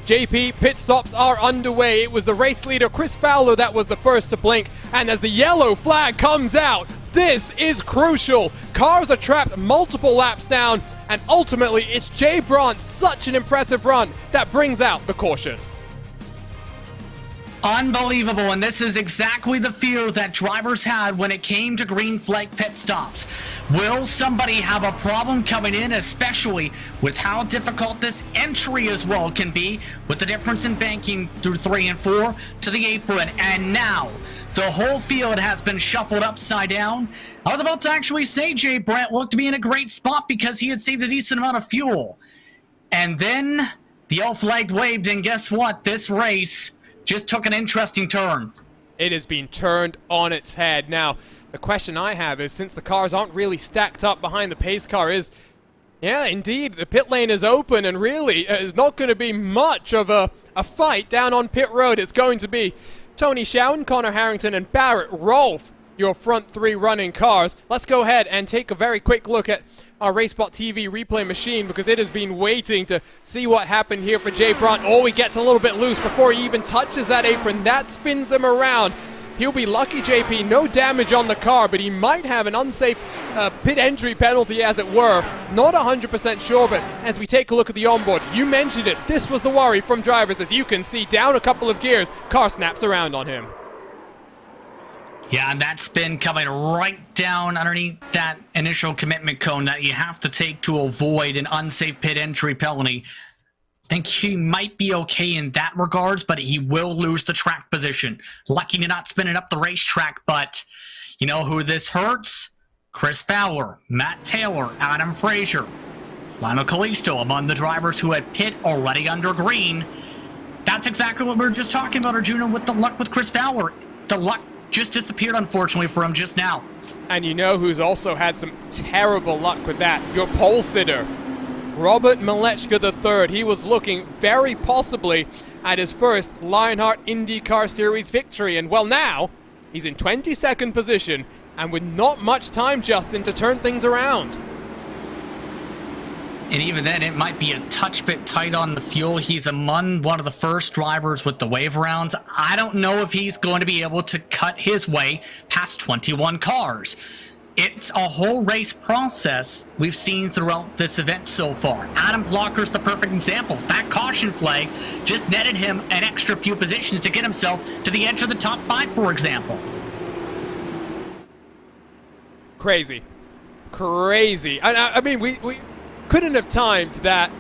JP, pit stops are underway. It was the race leader, Chris Fowler, that was the first to blink. And as the yellow flag comes out, this is crucial. Cars are trapped multiple laps down, and ultimately it's Jay Braunt's such an impressive run that brings out the caution. Unbelievable, and this is exactly the fear that drivers had when it came to green flag pit stops. Will somebody have a problem coming in, especially with how difficult this entry as well can be, with the difference in banking through 3 and 4 to the apron, and now the whole field has been shuffled upside down. I was about to actually say Jay Brant looked to be in a great spot because he had saved a decent amount of fuel. And then the yellow flag waved, and guess what? This race just took an interesting turn. It has been turned on its head. Now, the question I have is, since the cars aren't really stacked up behind the pace car, yeah, indeed, the pit lane is open, and really, it's not going to be much of a fight down on pit road. It's going to be Tony Schowen, Connor Harrington, and Barrett Rolfe, your front three running cars. Let's go ahead and take a very quick look at our RaceSpotTV replay machine, because it has been waiting to see what happened here for Jay Braunt. Oh, he gets a little bit loose before he even touches that apron. That spins him around. He'll be lucky, JP. No damage on the car, but he might have an unsafe pit entry penalty, as it were. Not 100% sure, but as we take a look at the onboard, you mentioned it. This was the worry from drivers. As you can see, down a couple of gears, car snaps around on him. Yeah, and that spin coming right down underneath that initial commitment cone that you have to take to avoid an unsafe pit entry penalty. I think he might be okay in that regards, but he will lose the track position. Lucky to not spin it up the racetrack, but you know who this hurts? Chris Fowler, Matt Taylor, Adam Frazier, Lionel Kalisto among the drivers who had pit already under green. That's exactly what we were just talking about, Arjuna, with the luck with Chris Fowler. The luck just disappeared, unfortunately, for him just now. And you know who's also had some terrible luck with that? Your pole sitter, Robert Malechka III. He was looking very possibly at his first Lionheart IndyCar Series victory. And well, now he's in 22nd position, and with not much time, Justin, to turn things around. And even then, it might be a touch bit tight on the fuel. He's among one of the first drivers with the wave rounds. I don't know if he's going to be able to cut his way past 21 cars. It's a whole race process we've seen throughout this event so far. Adam Blocker's the perfect example. That caution flag just netted him an extra few positions to get himself to the edge of the top 5, for example. Crazy. Crazy. I mean, we couldn't have timed that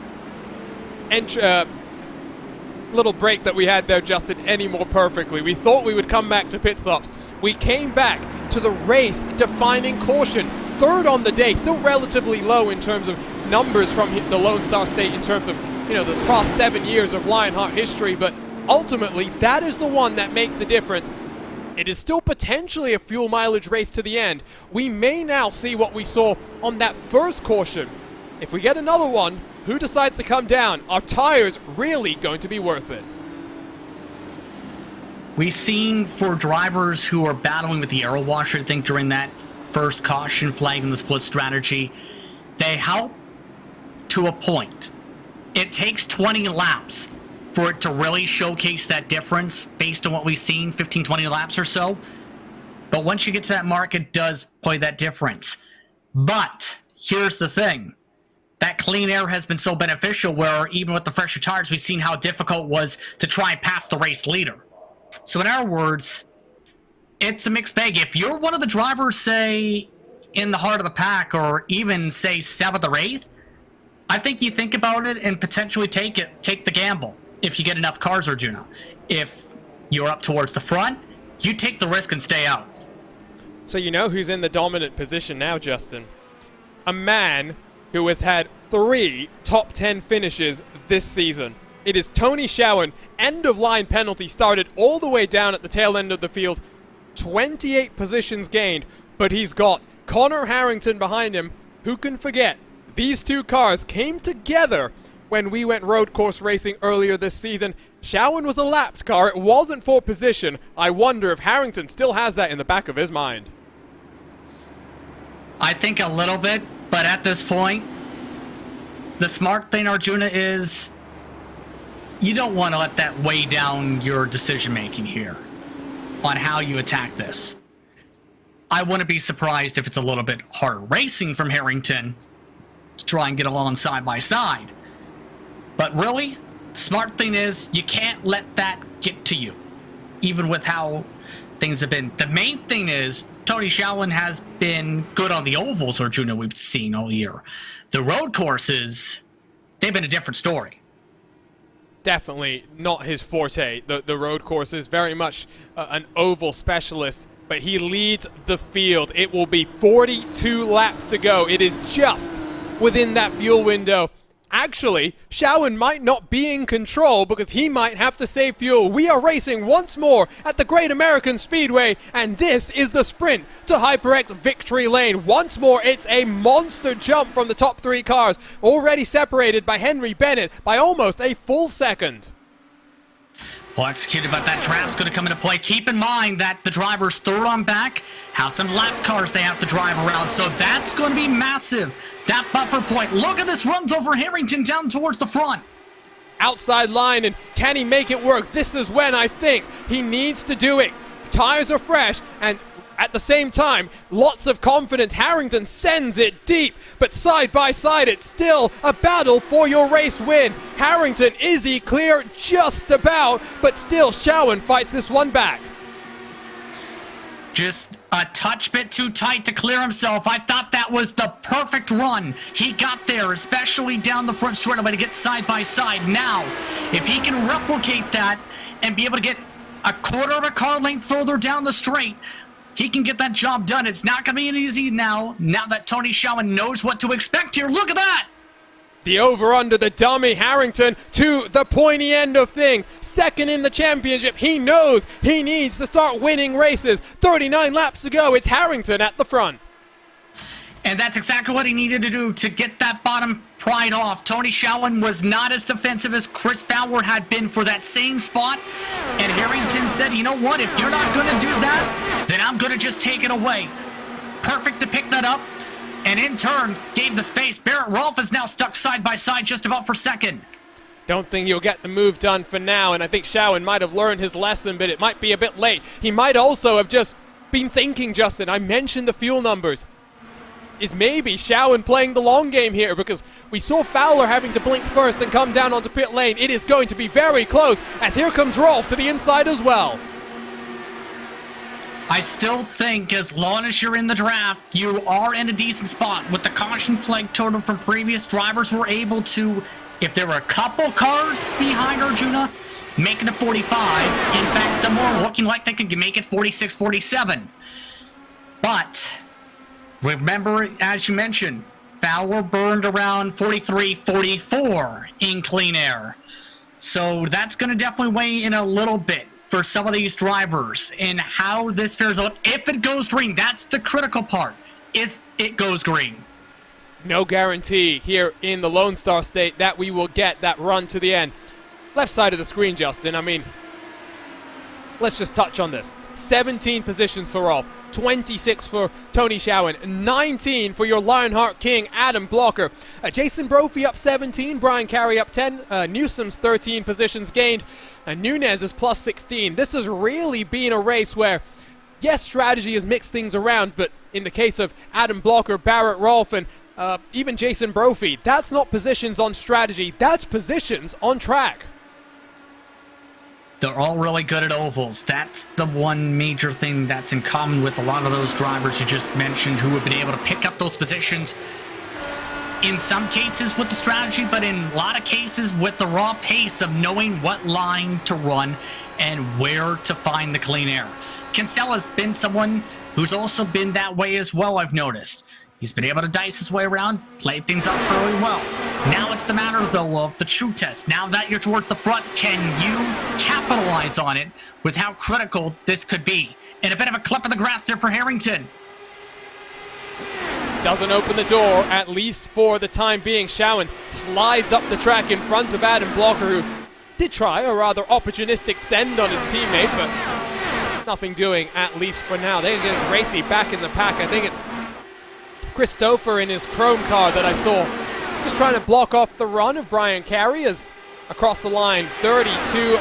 little break that we had there, Justin, any more perfectly. We thought we would come back to pit stops. We came back to the race-defining caution. Third on the day, still relatively low in terms of numbers from the Lone Star State in terms of, you know, the past 7 years of Lionheart history, but ultimately, that is the one that makes the difference. It is still potentially a fuel mileage race to the end. We may now see what we saw on that first caution. If we get another one, who decides to come down? Are tires really going to be worth it? We've seen for drivers who are battling with the aero washer, I think during that first caution flag in the split strategy, they help to a point. It takes 20 laps for it to really showcase that difference based on what we've seen, 15, 20 laps or so. But once you get to that mark, it does play that difference. But here's the thing. That clean air has been so beneficial where even with the fresher tires, we've seen how difficult it was to try and pass the race leader. So in our words, it's a mixed bag. If you're one of the drivers, say, in the heart of the pack, or even, say, 7th or 8th, I think you think about it and potentially take the gamble if you get enough cars, Arjuna. If you're up towards the front, you take the risk and stay out. So you know who's in the dominant position now, Justin? A man who has had 3 top 10 finishes this season. It is Tony Schowen. End-of-line penalty started all the way down at the tail end of the field. 28 positions gained, but he's got Connor Harrington behind him. Who can forget? These two cars came together when we went road course racing earlier this season. Shawan was a lapped car. It wasn't for position. I wonder if Harrington still has that in the back of his mind. I think a little bit, but at this point, the smart thing, Arjuna, is you don't want to let that weigh down your decision-making here on how you attack this. I wouldn't be surprised if it's a little bit harder racing from Harrington to try and get along side by side. But really, smart thing is you can't let that get to you, even with how things have been. The main thing is Tony Shawan has been good on the ovals, Arjuna, we've seen all year. The road courses, they've been a different story. Definitely not his forte. The road course is very much an oval specialist, but he leads the field. It will be 42 laps to go. It is just within that fuel window. Actually, Shawan might not be in control because he might have to save fuel. We are racing once more at the Great American Speedway, and this is the sprint to HyperX Victory Lane. Once more, it's a monster jump from the top three cars, already separated by Henry Bennett by almost a full second. Well executed, but that draft's going to come into play. Keep in mind that the driver's third on back have some lap cars they have to drive around, so that's going to be massive. That buffer point. Look at this run over Harrington down towards the front. Outside line, and can he make it work? This is when I think he needs to do it. Tires are fresh, and at the same time, lots of confidence. Harrington sends it deep, but side by side, it's still a battle for your race win. Harrington, is he clear? Just about, but still Shawan fights this one back. Just a touch bit too tight to clear himself. I thought that was the perfect run. He got there, especially down the front straightaway to get side by side. Now, if he can replicate that and be able to get a quarter of a car length further down the straight, he can get that job done. It's not going to be easy now that Tony Shawan knows what to expect here. Look at that! The over-under, the dummy Harrington to the pointy end of things. Second in the championship. He knows he needs to start winning races. 39 laps to go. It's Harrington at the front. And that's exactly what he needed to do to get that bottom pried off. Tony Shawan was not as defensive as Chris Fowler had been for that same spot. And Harrington said, you know what, if you're not going to do that, then I'm going to just take it away. Perfect to pick that up. And in turn, gave the space. Barrett Rolfe is now stuck side by side just about for second. Don't think you'll get the move done for now, and I think Shawan might have learned his lesson, but it might be a bit late. He might also have just been thinking, Justin, I mentioned the fuel numbers. Is maybe Shawan playing the long game here? Because we saw Fowler having to blink first and come down onto pit lane. It is going to be very close, as here comes Rolfe to the inside as well. I still think as long as you're in the draft, you are in a decent spot. With the caution flag total from previous drivers were able to, if there were a couple cars behind Arjuna, make it a 45. In fact, some more looking like they could make it 46, 47. But remember, as you mentioned, Fowler burned around 43, 44 in clean air. So that's going to definitely weigh in a little bit for some of these drivers and how this fares out. If it goes green, that's the critical part. If it goes green. No guarantee here in the Lone Star State that we will get that run to the end. Left side of the screen, Justin. I mean, let's just touch on this. 17 positions for Rolfe, 26 for Tony Shawan, 19 for your Lionheart King, Adam Blocker. Jason Brophy up 17, Brian Carey up 10, Newsom's 13 positions gained, and Nunez is plus 16. This has really been a race where, yes, strategy has mixed things around, but in the case of Adam Blocker, Barrett Rolfe, and even Jason Brophy, that's not positions on strategy, that's positions on track. They're all really good at ovals. That's the one major thing that's in common with a lot of those drivers you just mentioned who have been able to pick up those positions. In some cases with the strategy, but in a lot of cases with the raw pace of knowing what line to run and where to find the clean air. Kinsella's been someone who's also been that way as well, I've noticed. He's been able to dice his way around, play things out fairly well. Now it's the matter, though, of the true test. Now that you're towards the front, can you capitalize on it with how critical this could be? And a bit of a clip of the grass there for Harrington. Doesn't open the door, at least for the time being. Schowen slides up the track in front of Adam Blocker, who did try a rather opportunistic send on his teammate, but nothing doing, at least for now. They're getting Racy back in the pack. I think it's Christopher in his chrome car that I saw just trying to block off the run of Brian Carey as across the line, 32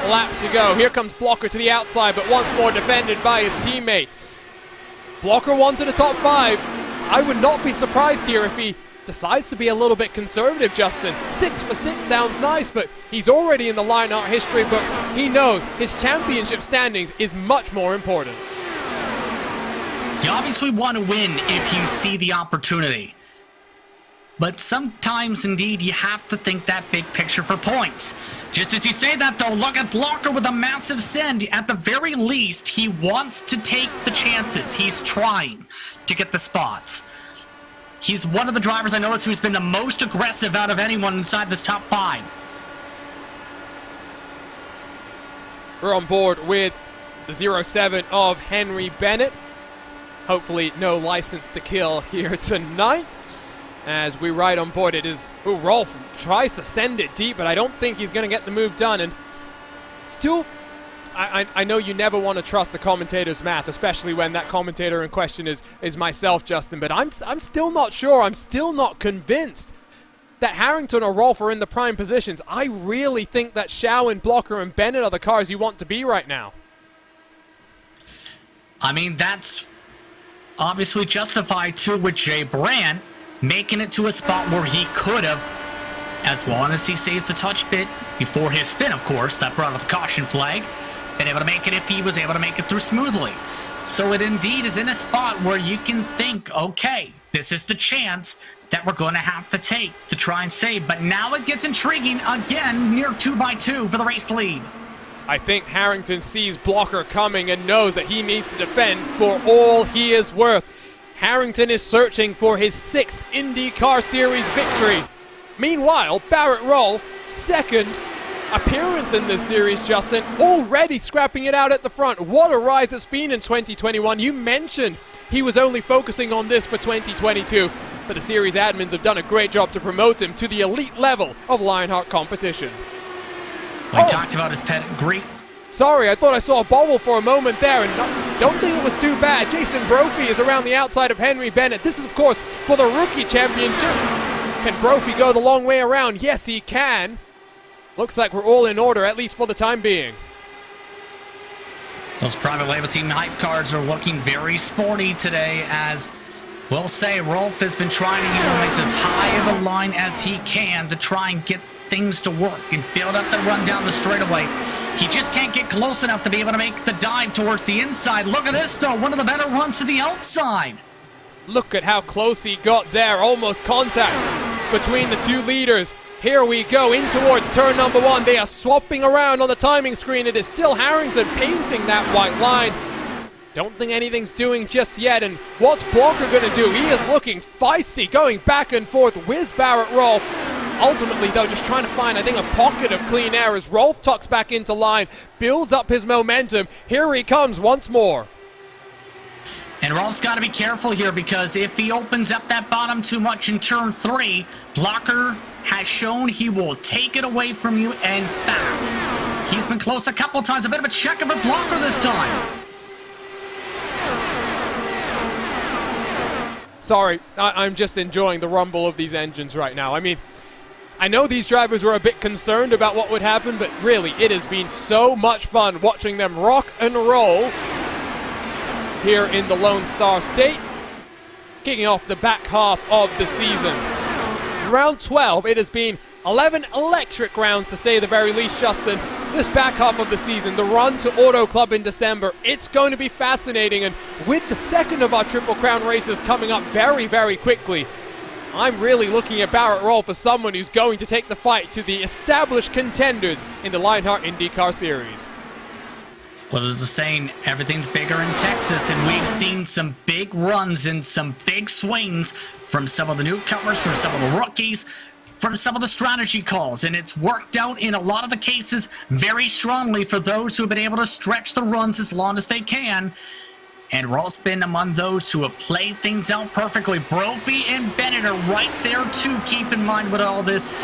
laps to go. Here comes Blocker to the outside, but once more defended by his teammate. Blocker wanted a top 5. I would not be surprised here if he decides to be a little bit conservative, Justin. 6 for 6 sounds nice, but he's already in the Lionheart history books. He knows his championship standings is much more important. You obviously want to win if you see the opportunity. But sometimes, indeed, you have to think that big picture for points. Just as you say that, though, look at Blocker with a massive send. At the very least, he wants to take the chances. He's trying to get the spots. He's one of the drivers I noticed who's been the most aggressive out of anyone inside this top 5. We're on board with the 07 of Henry Bennett. Hopefully no license to kill here tonight. As we ride on board, it is... Ooh, Rolf tries to send it deep, but I don't think he's going to get the move done. And still, I know you never want to trust the commentator's math, especially when that commentator in question is myself, Justin. But I'm still not sure. I'm still not convinced that Harrington or Rolf are in the prime positions. I really think that Schowen, Blocker, and Bennett are the cars you want to be right now. I mean, that's obviously justified, too, with Jay Brandt making it to a spot where he could have, as long as he saves a touch bit before his spin, of course, that brought up the caution flag, been able to make it if he was able to make it through smoothly. So it indeed is in a spot where you can think, okay, this is the chance that we're going to have to take to try and save. But now it gets intriguing again, near 2x2 for the race lead. I think Harrington sees Blocker coming and knows that he needs to defend for all he is worth. Harrington is searching for his 6th IndyCar Series victory. Meanwhile, Barrett Rolf, second appearance in this series, Justin, already scrapping it out at the front. What a rise it's been in 2021. You mentioned he was only focusing on this for 2022, but the series admins have done a great job to promote him to the elite level of Lionheart competition. We talked about his pedigree. Sorry, I thought I saw a bobble for a moment there, and don't think it was too bad. Jason Brophy is around the outside of Henry Bennett. This is, of course, for the rookie championship. Can Brophy go the long way around? Yes, he can. Looks like we're all in order, at least for the time being. Those private label team hype cards are looking very sporty today, as we'll say Rolf has been trying to utilize as high of a line as he can to try and get things to work and build up the run down the straightaway. He just can't get close enough to be able to make the dive towards the inside. Look at this, though. One of the better runs to the outside. Look at how close he got there. Almost contact between the two leaders. Here we go in towards turn number 1. They are swapping around on the timing screen. It is still Harrington painting that white line. Don't think anything's doing just yet. And what's Blocker going to do? He is looking feisty, going back and forth with Barrett Rolf. Ultimately, though, just trying to find, I think, a pocket of clean air as Rolf tucks back into line, builds up his momentum. Here he comes once more. And Rolf's got to be careful here, because if he opens up that bottom too much in turn 3, Blocker has shown he will take it away from you and fast. He's been close a couple times. A bit of a check of a Blocker this time. Sorry, I'm just enjoying the rumble of these engines right now. I mean, I know these drivers were a bit concerned about what would happen, but really, it has been so much fun watching them rock and roll here in the Lone Star State, kicking off the back half of the season. Round 12, it has been 11 electric rounds, to say the very least, Justin. This back half of the season, the run to Auto Club in December, it's going to be fascinating, and with the second of our Triple Crown races coming up very, very quickly, I'm really looking at Barrett Rolf as someone who's going to take the fight to the established contenders in the Lionheart IndyCar Series. Well, there's a saying, everything's bigger in Texas, and we've seen some big runs and some big swings from some of the newcomers, from some of the rookies, from some of the strategy calls, and it's worked out in a lot of the cases very strongly for those who have been able to stretch the runs as long as they can. And Rolf's been among those who have played things out perfectly. Brophy and Bennett are right there too. Keep in mind with all this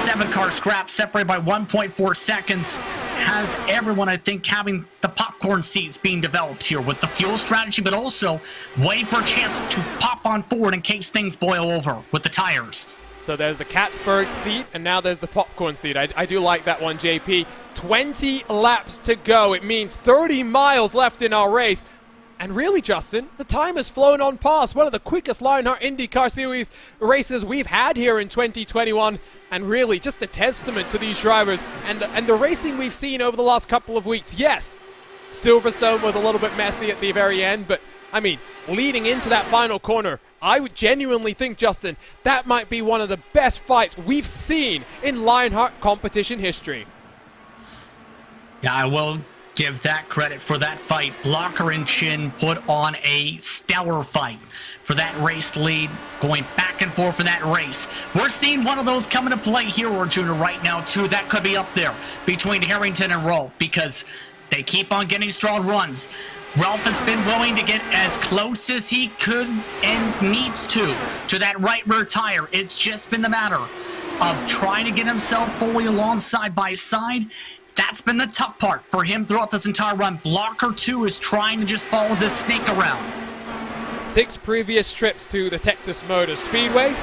7-car scrap separated by 1.4 seconds has everyone, I think, having the popcorn seats being developed here with the fuel strategy, but also waiting for a chance to pop on forward in case things boil over with the tires. So there's the Katzberg seat, and now there's the popcorn seat. I do like that one, JP. 20 laps to go. It means 30 miles left in our race. And really, Justin, the time has flown on past. One of the quickest Lionheart IndyCar Series races we've had here in 2021. And really, just a testament to these drivers and the racing we've seen over the last couple of weeks. Yes, Silverstone was a little bit messy at the very end, but, I mean, leading into that final corner, I would genuinely think, Justin, that might be one of the best fights we've seen in Lionheart competition history. Yeah, I will give that credit for that fight. Blocker and Chin put on a stellar fight for that race lead, going back and forth in that race. We're seeing one of those come into play here, Arjuna, right now, too. That could be up there between Harrington and Rolf because they keep on getting strong runs. Rolf has been willing to get as close as he could and needs to that right rear tire. It's just been the matter of trying to get himself fully along side by side. That's been the tough part for him throughout this entire run. Blocker, too, is trying to just follow this snake around. 6 previous trips to the Texas Motor Speedway.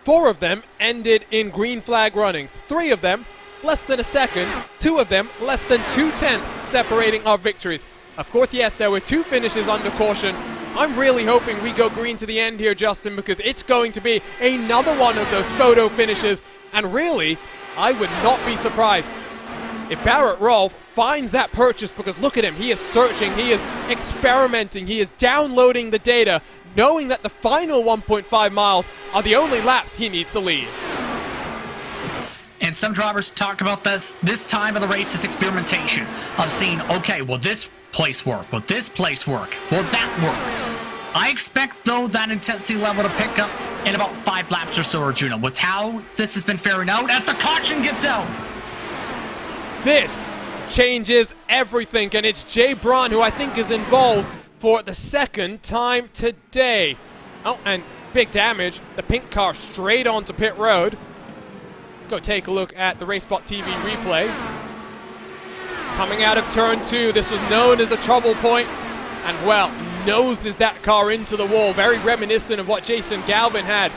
4 of them ended in green flag runnings. 3 of them less than a second. 2 of them less than 2/10 separating our victories. Of course, yes, there were 2 finishes under caution. I'm really hoping we go green to the end here, Justin, because it's going to be another one of those photo finishes. And really, I would not be surprised if Barrett Rolf finds that purchase, because look at him. He is searching. He is experimenting. He is downloading the data, knowing that the final 1.5 miles are the only laps he needs to lead. And some drivers talk about this time of the race is experimentation of seeing, okay, will this place work? Will this place work? Will that work? I expect, though, that intensity level to pick up in about 5 laps or so, Arjuna, with how this has been faring out as the caution gets out. This changes everything, and it's Jay Braun who I think is involved for the second time today. Oh, and big damage. The pink car straight onto pit road. Let's go take a look at the RaceSpotTV replay. Coming out of turn 2, this was known as the trouble point, and well, noses that car into the wall. Very reminiscent of what Jason Galvin had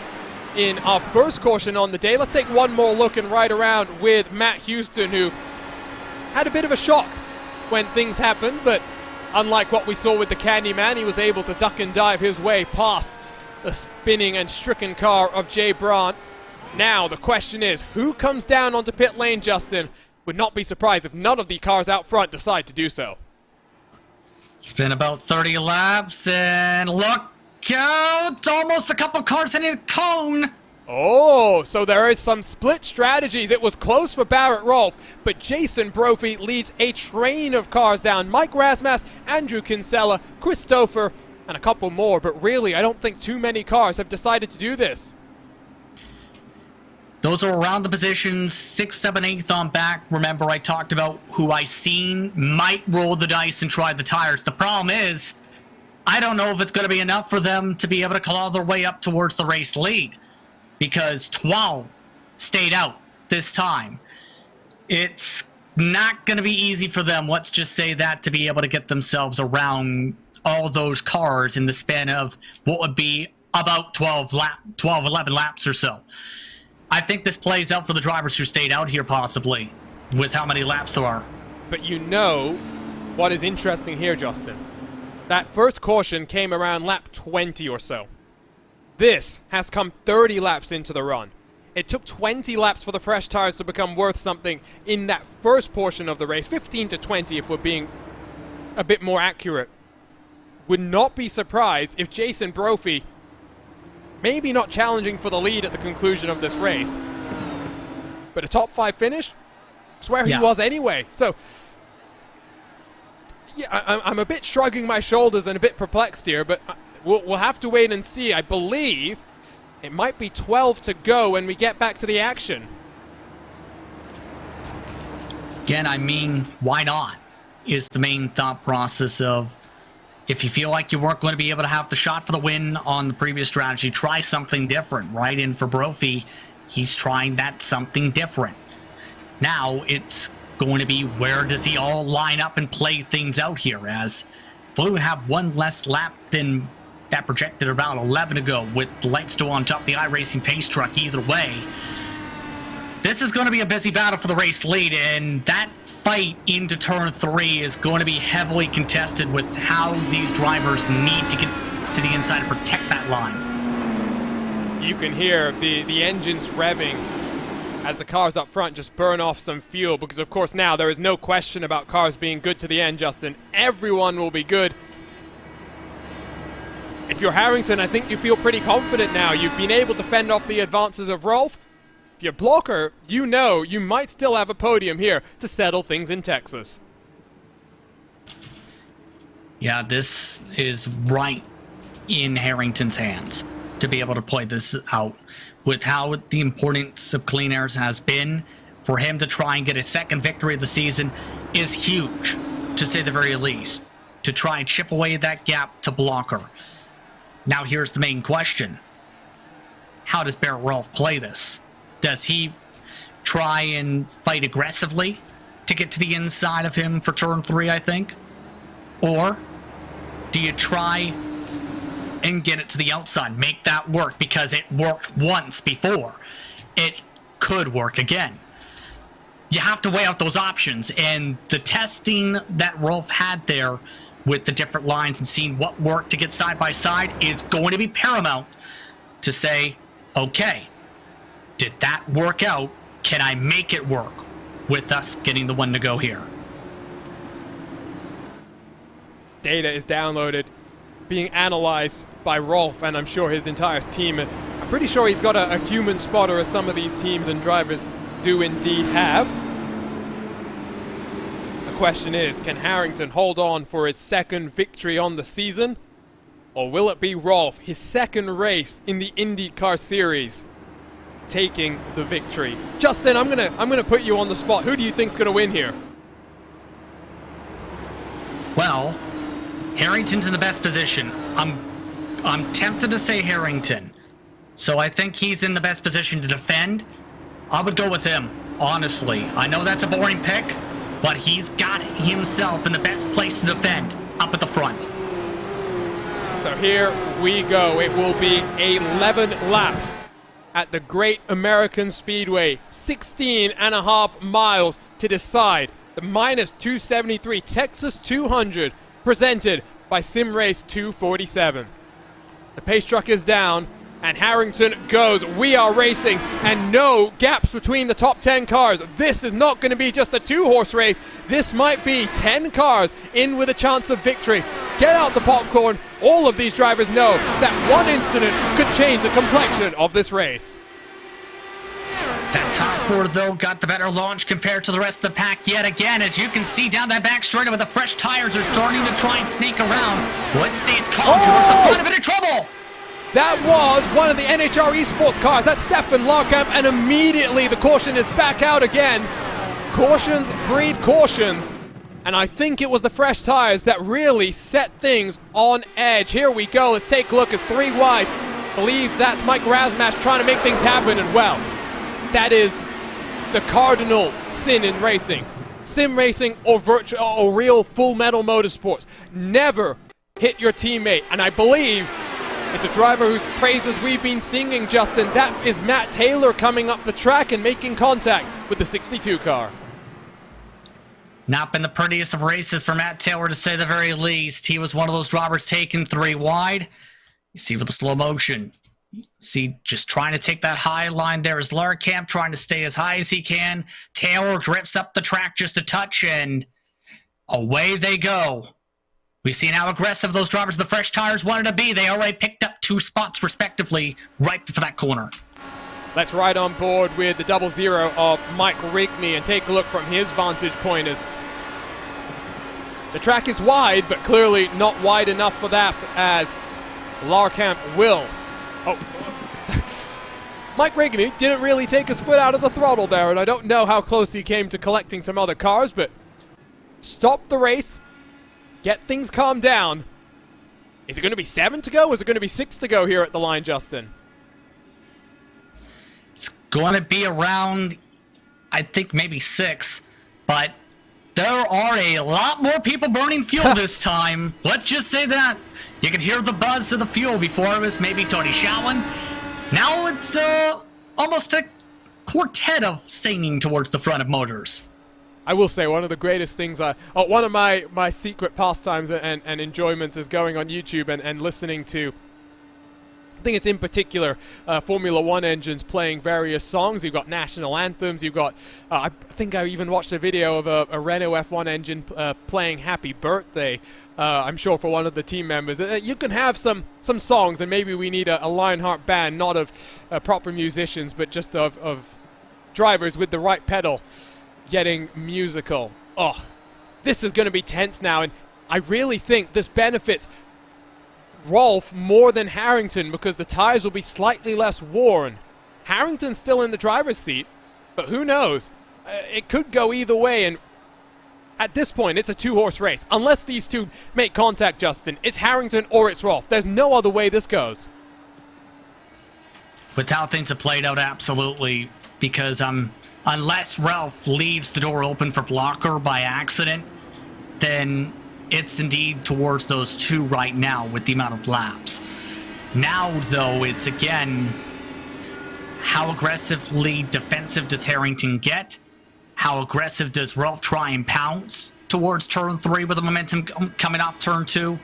in our first caution on the day. Let's take one more look and ride around with Matt Houston, who had a bit of a shock when things happened, but unlike what we saw with the Candyman, he was able to duck and dive his way past the spinning and stricken car of Jay Braun. Now, the question is, who comes down onto pit lane, Justin? Would not be surprised if none of the cars out front decide to do so. It's been about 30 laps, and look out! Almost a couple cars hitting the cone! Oh, so there is some split strategies. It was close for Barrett Rolf, but Jason Brophy leads a train of cars down. Mike Rasmussen, Andrew Kinsella, Christopher, and a couple more, but really, I don't think too many cars have decided to do this. Those are around the positions 6, 7, 8 on back. Remember, I talked about who I seen might roll the dice and try the tires. The problem is, I don't know if it's going to be enough for them to be able to claw their way up towards the race lead, because 12 stayed out this time. It's not going to be easy for them, let's just say that, to be able to get themselves around all those cars in the span of what would be about 11 laps or so. I think this plays out for the drivers who stayed out here, possibly, with how many laps there are. But you know what is interesting here, Justin? That first caution came around lap 20 or so. This has come 30 laps into the run. It took 20 laps for the fresh tires to become worth something in that first portion of the race. 15 to 20 if we're being a bit more accurate. Would not be surprised if Jason Brophy, maybe not challenging for the lead at the conclusion of this race, but a top 5 finish? It's where he was anyway. So, yeah, I'm a bit shrugging my shoulders and a bit perplexed here, but we'll have to wait and see. I believe it might be 12 to go when we get back to the action. Again, I mean, why not? is the main thought process of, if you feel like you weren't going to be able to have the shot for the win on the previous strategy, try something different, right? And for Brophy, he's trying that something different. Now it's going to be, where does he all line up and play things out here, as Blue have one less lap than that projected about 11 ago, with the lights still on top of the iRacing pace truck either way. This is going to be a busy battle for the race lead, and that fight into turn 3 is going to be heavily contested with how these drivers need to get to the inside and protect that line. You can hear the engines revving as the cars up front just burn off some fuel, because of course now there is no question about cars being good to the end, Justin. Everyone will be good. If you're Harrington, I think you feel pretty confident now. You've been able to fend off the advances of Rolf. If you're Blocker, you know you might still have a podium here to settle things in Texas. Yeah, this is right in Harrington's hands to be able to play this out. With how the importance of clean airs has been, for him to try and get a second victory of the season is huge, to say the very least, to try and chip away that gap to Blocker. Now here's the main question. How does Barrett Rolf play this? Does he try and fight aggressively to get to the inside of him for turn 3, I think? Or do you try and get it to the outside, make that work, because it worked once before? It could work again. You have to weigh out those options, and the testing that Rolf had there with the different lines and seeing what worked to get side by side is going to be paramount to say, okay, did that work out? Can I make it work with us getting the one to go here? Data is downloaded, being analyzed by Rolf, and I'm sure his entire team. I'm pretty sure he's got a human spotter, as some of these teams and drivers do indeed have. The question is, can Harrington hold on for his second victory on the season? Or will it be Rolf, his second race in the IndyCar series, taking the victory? Justin, I'm gonna put you on the spot. Who do you think's gonna win here? Well, Harrington's in the best position. I'm tempted to say Harrington. So I think he's in the best position to defend. I would go with him, honestly. I know that's a boring pick, but he's got himself in the best place to defend, up at the front. So here we go. It will be 11 laps at the Great American Speedway. 16.5 miles to decide the Minus273 Texas 200, presented by SimRace 247. The pace truck is down, and Harrington goes. We are racing, and no gaps between the top 10 cars. This is not going to be just a 2-horse race. This might be 10 cars in with a chance of victory. Get out the popcorn. All of these drivers know that one incident could change the complexion of this race. That top 4, though, got the better launch compared to the rest of the pack yet again. As you can see down that back straight with the fresh tires are starting to try and sneak around. What stays calm towards the front, a bit of trouble. That was one of the NHR Esports cars. That's Stefan Larkamp, and immediately the caution is back out again. Cautions breed cautions, and I think it was the fresh tires that really set things on edge. Here we go. Let's take a look. It's 3 wide. I believe that's Mike Razmash trying to make things happen, and well, that is the cardinal sin in racing. Sim racing or virtual or real full metal motorsports. Never hit your teammate, and I believe it's a driver whose praises we've been singing, Justin. That is Matt Taylor coming up the track and making contact with the 62 car. Not been the prettiest of races for Matt Taylor, to say the very least. He was one of those drivers taken 3 wide. You see with the slow motion. See, just trying to take that high line there is Larkamp, trying to stay as high as he can. Taylor drifts up the track just a touch, and away they go. We've seen how aggressive those drivers with the fresh tires wanted to be. They already picked up 2 spots, respectively, right for that corner. Let's ride on board with the 00 of Mike Rigney and take a look from his vantage point. As the track is wide, but clearly not wide enough for that, as Larkamp will. Oh, Mike Rigney didn't really take his foot out of the throttle there, and I don't know how close he came to collecting some other cars, but stop the race, get things calmed down. Is it going to be 7 to go, or is it going to be 6 to go here at the line, Justin? It's going to be around, I think, maybe 6, but there are a lot more people burning fuel this time. Let's just say that. You can hear the buzz of the fuel. Before it was maybe Tony Shalin. Now it's almost a quartet of singing towards the front of motors. I will say one of the greatest things, one of my secret pastimes and enjoyments is going on YouTube and listening to, I think it's in particular, Formula One engines playing various songs. You've got national anthems. You've got, I think I even watched a video of a Renault F1 engine playing Happy Birthday. I'm sure for one of the team members. You can have some songs, and maybe we need a Lionheart band, not of proper musicians, but just of drivers with the right pedal getting musical. Oh, this is going to be tense now, and I really think this benefits Rolf more than Harrington because the tires will be slightly less worn. Harrington's still in the driver's seat, but who knows? It could go either way, and at this point, it's a two-horse race. Unless these two make contact, Justin, it's Harrington or it's Rolf. There's no other way this goes. With how things have played out, absolutely, because unless Ralph leaves the door open for blocker by accident, then it's indeed towards those two right now with the amount of laps. Now, though, it's again, how aggressively defensive does Harrington get? How aggressive does Ralph try and pounce towards turn 3 with the momentum coming off turn 2?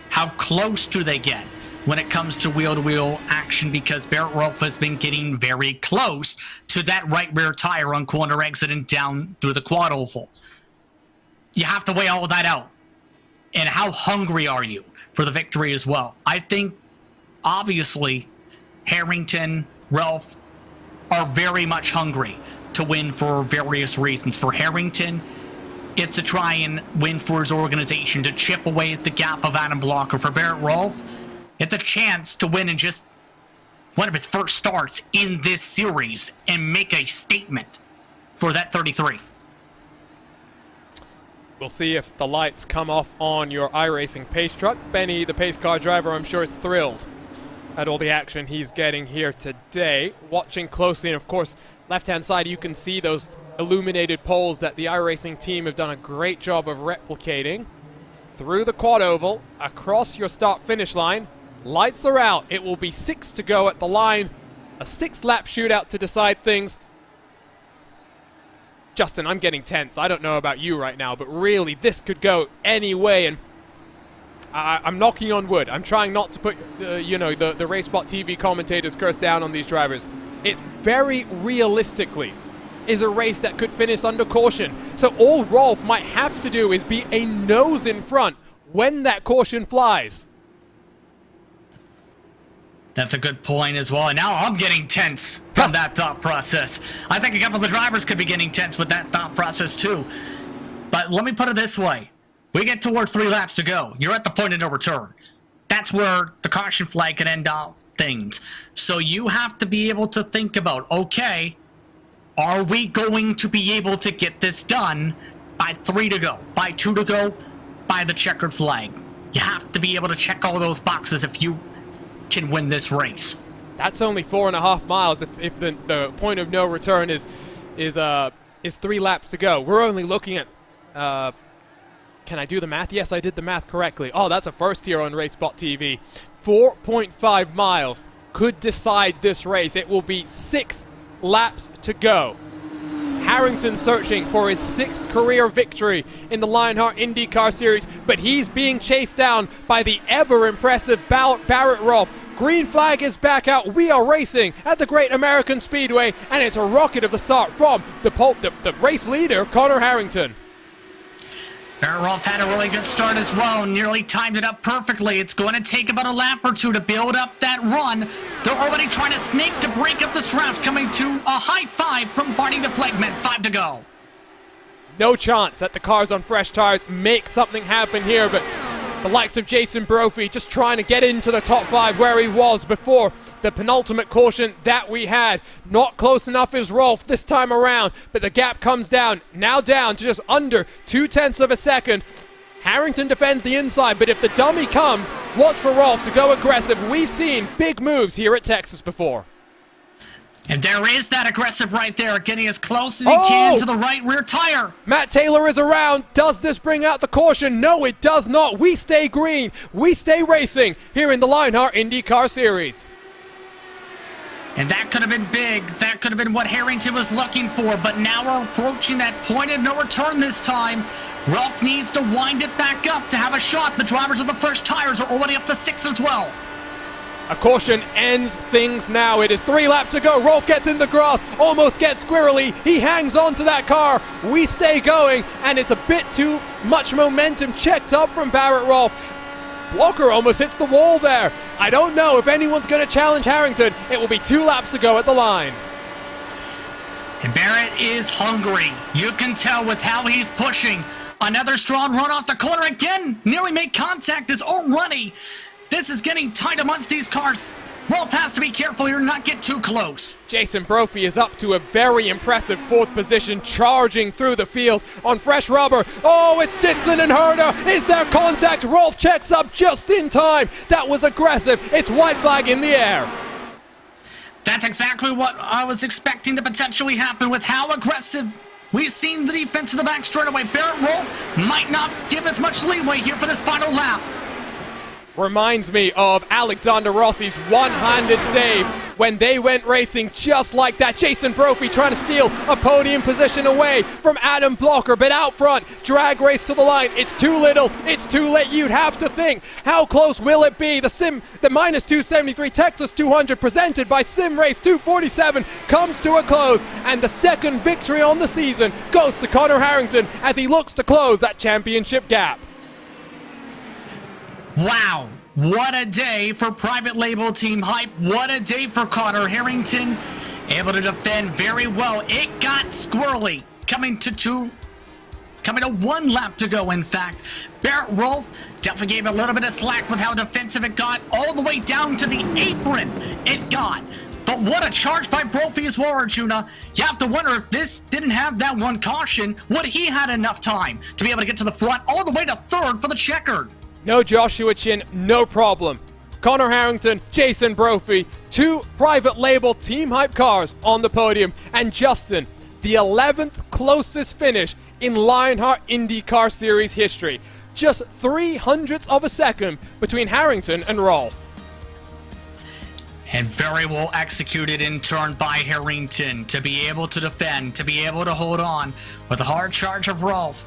How close do they get when it comes to wheel-to-wheel action? Because Barrett Rolf has been getting very close to that right rear tire on corner exit and down through the quad oval. You have to weigh all of that out. And how hungry are you for the victory as well? I think, obviously, Harrington, Ralph are very much hungry to win for various reasons. For Harrington, it's to try and win for his organization, to chip away at the gap of Adam Blocker. For Barrett Rolf, it's a chance to win in just one of his first starts in this series and make a statement for that 33. We'll see if the lights come off on your iRacing pace truck. Benny, the pace car driver, I'm sure is thrilled at all the action he's getting here today. Watching closely, and of course, left-hand side, you can see those illuminated poles that the iRacing team have done a great job of replicating. Through the quad oval, across your start-finish line, lights are out. It will be 6 to go at the line. A 6-lap shootout to decide things. Justin, I'm getting tense. I don't know about you right now, but really, this could go any way, and I'm knocking on wood. I'm trying not to put, the RaceSpotTV commentators curse down on these drivers. It very realistically is a race that could finish under caution. So all Rolf might have to do is be a nose in front when that caution flies. That's a good point as well. And now I'm getting tense from that thought process. I think a couple of the drivers could be getting tense with that thought process too. But let me put it this way. We get towards 3 laps to go. You're at the point of no return. That's where the caution flag can end off things. So you have to be able to think about, okay, are we going to be able to get this done by 3 to go, by 2 to go, by the checkered flag? You have to be able to check all those boxes if you can win this race. That's only 4.5 miles if the point of no return is 3 laps to go. We're only looking at can I do the math? Yes, I did the math correctly. Oh, that's a first here on RaceSpotTV. 4.5 miles could decide this race. It will be 6 laps to go. Harrington searching for his 6th career victory in the Lionheart IndyCar Series, but he's being chased down by the ever-impressive Barrett Rolf. Green flag is back out. We are racing at the Great American Speedway, and it's a rocket of a start from the race leader, Connor Harrington. Barrett Rolf had a really good start as well, nearly timed it up perfectly. It's going to take about a lap or 2 to build up that run. They're already trying to snake to break up this draft, coming to a high 5 from Barney the Flagman. 5 to go. No chance that the cars on fresh tires make something happen here, but the likes of Jason Brophy just trying to get into the top 5 where he was before the penultimate caution that we had. Not close enough is Rolf this time around, but the gap comes down, now down to just under 0.2 of a second. Harrington defends the inside, but if the dummy comes, watch for Rolf to go aggressive. We've seen big moves here at Texas before. And there is that aggressive right there, getting as close as he can to the right rear tire. Matt Taylor is around. Does this bring out the caution? No, it does not. We stay green. We stay racing here in the Lionheart IndyCar Series. And that could have been big. That could have been what Harrington was looking for. But now we're approaching that point of no return this time. Rolf needs to wind it back up to have a shot. The drivers of the fresh tires are already up to 6 as well. A caution ends things now. It is 3 laps to go. Rolf gets in the grass, almost gets squirrely. He hangs on to that car. We stay going, and it's a bit too much momentum checked up from Barrett Rolf. Blocker almost hits the wall there. I don't know if anyone's going to challenge Harrington. It will be 2 laps to go at the line. And Barrett is hungry. You can tell with how he's pushing. Another strong run off the corner again. Nearly made contact is already. This is getting tight amongst these cars. Rolf has to be careful here and not get too close. Jason Brophy is up to a very impressive 4th position, charging through the field on fresh rubber. Oh, it's Dixon and Herder. Is there contact? Rolf checks up just in time. That was aggressive. It's white flag in the air. That's exactly what I was expecting to potentially happen with how aggressive we've seen the defense in the back straightaway. Barrett Rolf might not give as much leeway here for this final lap. Reminds me of Alexander Rossi's one-handed save when they went racing just like that. Jason Brophy trying to steal a podium position away from Adam Blocker, but out front, drag race to the line. It's too little, it's too late. You'd have to think, how close will it be? The Minus273 Texas 200 presented by Sim Race 247 comes to a close, and the second victory on the season goes to Connor Harrington as he looks to close that championship gap. Wow, what a day for private label Team Hype. What a day for Connor Harrington. Able to defend very well. It got squirrely. Coming to 1 lap to go, in fact. Barrett Rolf definitely gave a little bit of slack with how defensive it got. All the way down to the apron it got. But what a charge by Brophy as well, Arjuna. You have to wonder if this didn't have that one caution, would he had enough time to be able to get to the front all the way to 3rd for the checkered? No Joshua Chin, no problem. Connor Harrington, Jason Brophy, 2 private label Team Hype cars on the podium. And Justin, the 11th closest finish in Lionheart IndyCar Series history. Just 0.03 of a second between Harrington and Rolf. And very well executed in turn by Harrington to be able to defend, to be able to hold on with a hard charge of Rolf.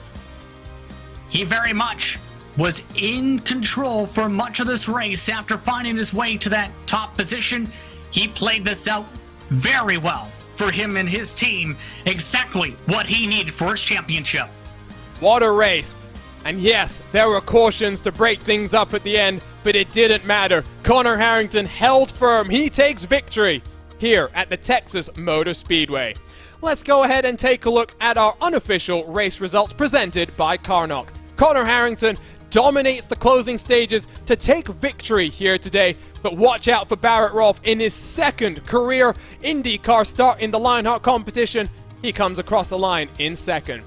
He very much was in control for much of this race after finding his way to that top position. He played this out very well for him and his team. Exactly what he needed for his championship. What a race. And yes, there were cautions to break things up at the end, but it didn't matter. Connor Harrington held firm. He takes victory here at the Texas Motor Speedway. Let's go ahead and take a look at our unofficial race results presented by Carnox. Connor Harrington dominates the closing stages to take victory here today, but watch out for Barrett Rolf in his 2nd career IndyCar start in the Lionheart competition. He comes across the line in 2nd.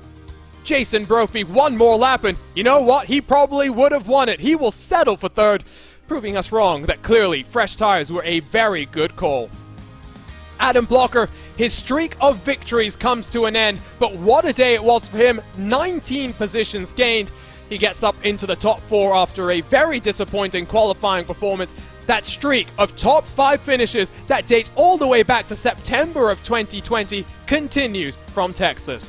Jason Brophy 1 more lap, and you know what? He probably would have won it. He will settle for 3rd, proving us wrong that clearly fresh tires were a very good call. Adam Blocker, his streak of victories comes to an end, but what a day it was for him. 19 positions gained. He gets up into the top 4 after a very disappointing qualifying performance. That streak of top 5 finishes that dates all the way back to September of 2020 continues from Texas.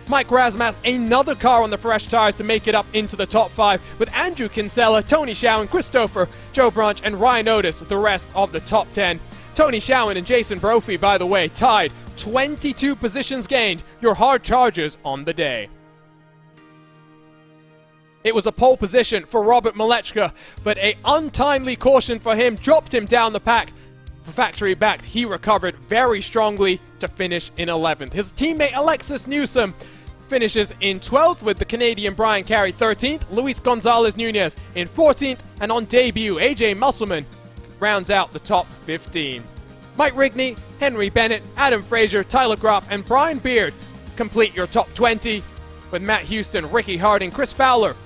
Mike Razmas, another car on the fresh tires to make it up into the top 5, with Andrew Kinsella, Tony Schowen, Christopher, Joe Branch, and Ryan Otis the rest of the top 10. Tony Schowen and Jason Brophy, by the way, tied 22 positions gained, your hard chargers on the day. It was a pole position for Robert Malechka, but an untimely caution for him dropped him down the pack. For factory backed, he recovered very strongly to finish in 11th. His teammate Alexis Newsom finishes in 12th, with the Canadian Brian Carey 13th, Luis Gonzalez Nunez in 14th, and on debut, AJ Musselman rounds out the top 15. Mike Rigney, Henry Bennett, Adam Frazier, Tyler Groff, and Brian Beard complete your top 20, with Matt Houston, Ricky Harding, Chris Fowler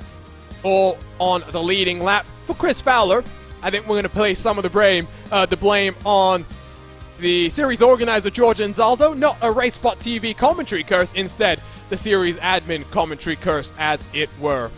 all on the leading lap. For Chris Fowler, I think we're going to place some of the blame on the series organizer George Anzaldo, not a RaceSpotTV commentary curse, instead the series admin commentary curse, as it were.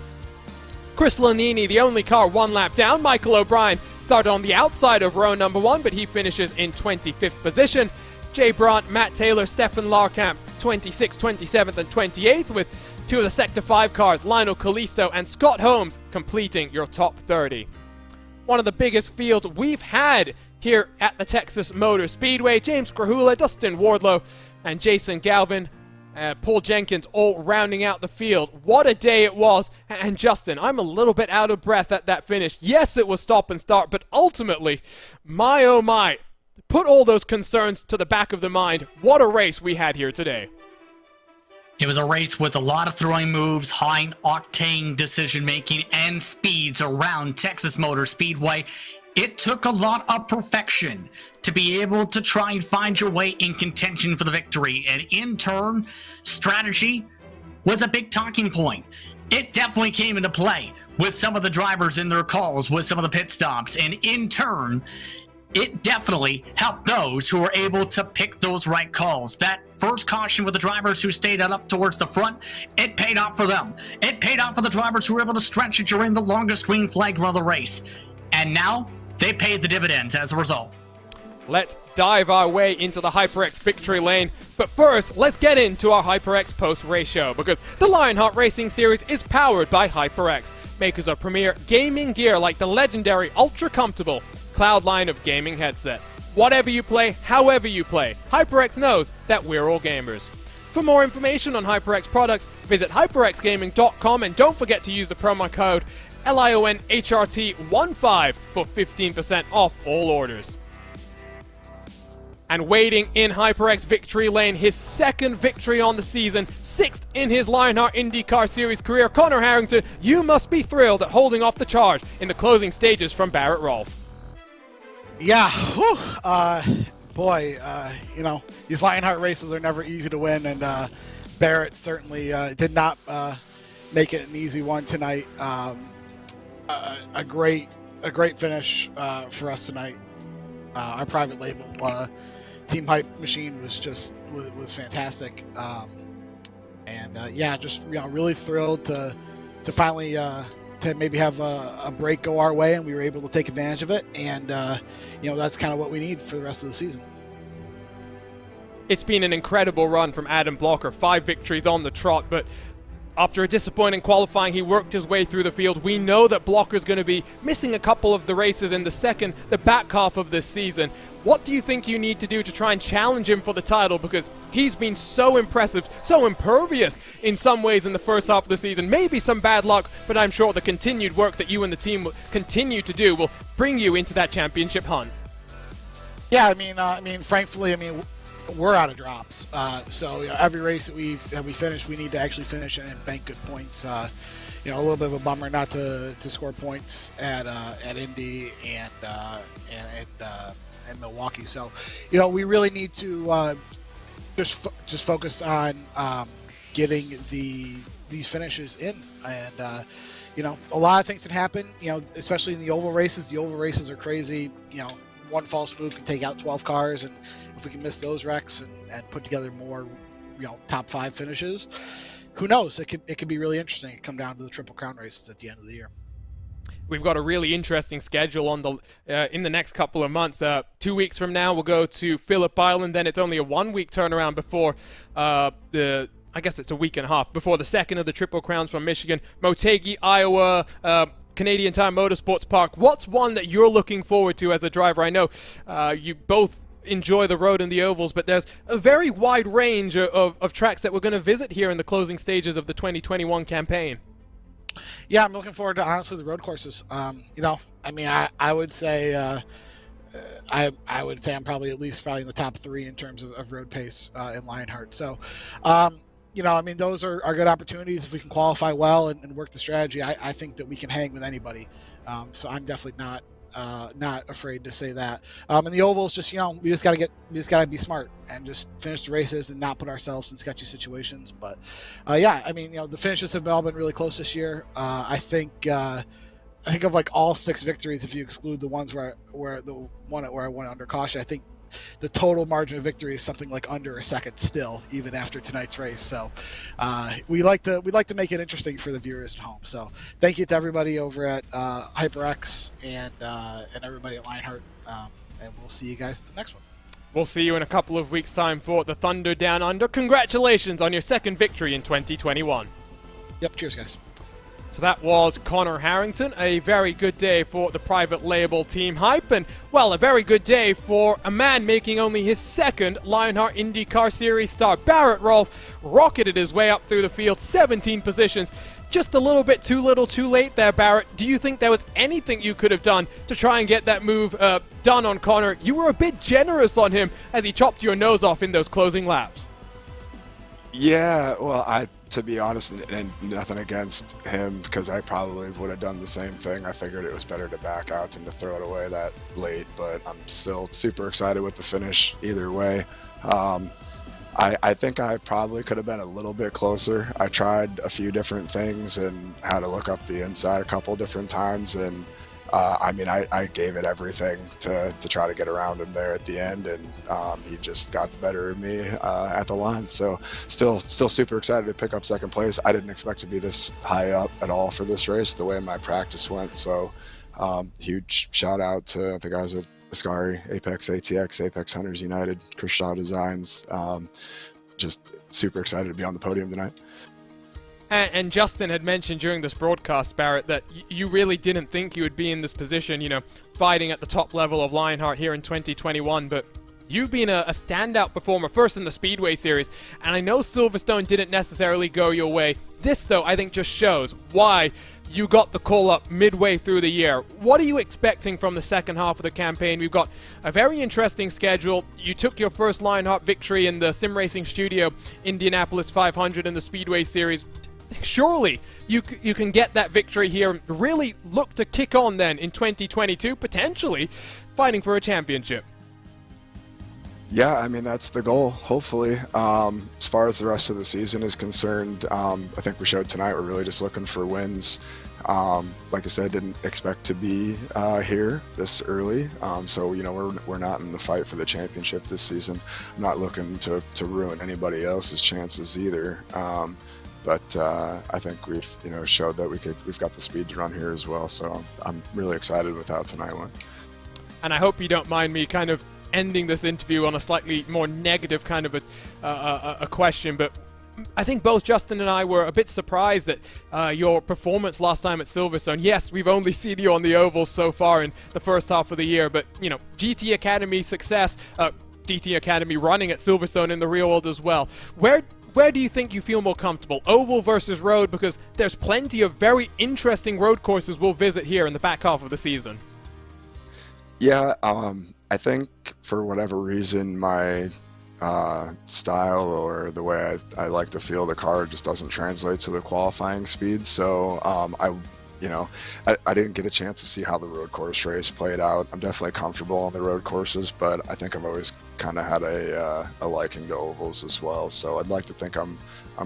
Chris Lanini, the only car one lap down. Michael O'Brien started on the outside of row number 1, but he finishes in 25th position. Jay Brandt, Matt Taylor, Stefan Larkamp, 26th, 27th, and 28th, with two of the Sector 5 cars, Lionel Kalisto and Scott Holmes, completing your top 30. One of the biggest fields we've had here at the Texas Motor Speedway. James Krahula, Dustin Wardlow, and Jason Galvin, Paul Jenkins all rounding out the field. What a day it was. And Justin, I'm a little bit out of breath at that finish. Yes, it was stop and start, but ultimately, my oh my, put all those concerns to the back of the mind. What a race we had here today. It was a race with a lot of throwing moves, high-octane decision-making, and speeds around Texas Motor Speedway. It took a lot of perfection to be able to try and find your way in contention for the victory, and in turn, strategy was a big talking point. It definitely came into play with some of the drivers in their calls, with some of the pit stops, and in turn, it definitely helped those who were able to pick those right calls. That first caution with the drivers who stayed up towards the front, it paid off for them. It paid off for the drivers who were able to stretch it during the longest green flag run of the race. And now, they paid the dividends as a result. Let's dive our way into the HyperX victory lane. But first, let's get into our HyperX post-race show, because the Lionheart Racing Series is powered by HyperX, makers of premier gaming gear like the legendary ultra-comfortable Cloud line of gaming headsets. Whatever you play, however you play, HyperX knows that we're all gamers. For more information on HyperX products, visit hyperxgaming.com, and don't forget to use the promo code LIONHRT15 for 15% off all orders. And waiting in HyperX victory lane, his second victory on the season, 6th in his Lionheart IndyCar Series career, Connor Harrington, you must be thrilled at holding off the charge in the closing stages from Barrett Rolfe. Yeah, boy, you know, these Lionheart races are never easy to win, and Barrett certainly did not make it an easy one tonight. A great finish for us tonight. Our private label Team Hype machine was fantastic, and yeah, just really thrilled to finally to maybe have a break go our way, and we were able to take advantage of it, and that's kind of what we need for the rest of the season. It's been an incredible run from Adam Blocker, 5 victories on the trot, but after a disappointing qualifying, he worked his way through the field. We know that Blocker's going to be missing a couple of the races in the back half of this season. What do you think you need to do to try and challenge him for the title? Because he's been so impressive, so impervious in some ways in the first half of the season. Maybe some bad luck, but I'm sure the continued work that you and the team will continue to do will bring you into that championship hunt. Yeah, I mean, frankly, we're out of drops. So every race that we finish, we need to actually finish and bank good points. A little bit of a bummer not to score points at Indy and Milwaukee. So, we really need to just focus on getting these finishes in. And a lot of things can happen. Especially in the oval races. The oval races are crazy. One false move can take out 12 cars, and if we can miss those wrecks and put together more, top 5 finishes, who knows? It could be really interesting. It come down to the Triple Crown races at the end of the year. We've got a really interesting schedule on in the next couple of months. 2 weeks from now, we'll go to Phillip Island. Then it's only a 1-week turnaround before I guess it's a week and a half before the second of the Triple Crowns from Michigan, Motegi, Iowa. Canadian Tire Motorsports Park. What's one that you're looking forward to as a driver? I know you both enjoy the road and the ovals, but there's a very wide range of tracks that we're going to visit here in the closing stages of the 2021 campaign. Yeah, I'm looking forward to, honestly, the road courses. I would say I'm probably at least in the top 3 in terms of road pace in Lionheart. So, those are good opportunities if we can qualify well and work the strategy. I think that we can hang with anybody. So I'm definitely not not afraid to say that. And the ovals, just we just gotta be smart and just finish the races and not put ourselves in sketchy situations. But yeah, I mean, the finishes have all been really close this year. I think of like all 6 victories if you exclude the ones where I went under caution. I think the total margin of victory is something like under a second still, even after tonight's race. So we like to make it interesting for the viewers at home. So thank you to everybody over at HyperX and everybody at Lionheart, and we'll see you guys at the next one. We'll see you in a couple of weeks' time for the Thunder Down Under. Congratulations on your second victory in 2021. Yep, cheers guys. So that was Connor Harrington. A very good day for the private label Team Hype, and, well, a very good day for a man making only his second Lionheart IndyCar Series start. Barrett Rolfe rocketed his way up through the field, 17 positions. Just a little bit too little too late there, Barrett. Do you think there was anything you could have done to try and get that move done on Connor? You were a bit generous on him as he chopped your nose off in those closing laps. Yeah, well, to be honest, and nothing against him, because I probably would have done the same thing. I figured it was better to back out than to throw it away that late, but I'm still super excited with the finish either way. I think I probably could have been a little bit closer. I tried a few different things and had to look up the inside a couple different times, and I gave it everything to try to get around him there at the end, and he just got the better of me at the line. So still super excited to pick up second place. I didn't expect to be this high up at all for this race, the way my practice went. So huge shout out to the guys at Ascari, Apex ATX, Apex Hunters United, Kershaw Designs. Just super excited to be on the podium tonight. And Justin had mentioned during this broadcast, Barrett, that you really didn't think you would be in this position, fighting at the top level of Lionheart here in 2021, but you've been a standout performer, first in the Speedway Series, and I know Silverstone didn't necessarily go your way. This, though, I think just shows why you got the call-up midway through the year. What are you expecting from the second half of the campaign? We've got a very interesting schedule. You took your first Lionheart victory in the Sim Racing Studio Indianapolis 500 in the Speedway Series. Surely you can get that victory here and really look to kick on then in 2022, potentially fighting for a championship. Yeah, I mean, that's the goal, hopefully. As far as the rest of the season is concerned, I think we showed tonight we're really just looking for wins. Like I said, didn't expect to be here this early, so we're not in the fight for the championship this season. I'm not looking to ruin anybody else's chances either. But I think we've showed that we've got the speed to run here as well. So I'm really excited with how tonight went. And I hope you don't mind me kind of ending this interview on a slightly more negative kind of a question, but I think both Justin and I were a bit surprised at your performance last time at Silverstone. Yes, we've only seen you on the ovals so far in the first half of the year, but GT Academy success, GT Academy running at Silverstone in the real world as well. Where do you think you feel more comfortable, oval versus road? Because there's plenty of very interesting road courses we'll visit here in the back half of the season. Yeah, I think for whatever reason, my style or the way I like to feel the car just doesn't translate to the qualifying speed. So I didn't get a chance to see how the road course race played out. I'm definitely comfortable on the road courses, but I think I've always kind of had a liking to ovals as well. So I'd like to think I'm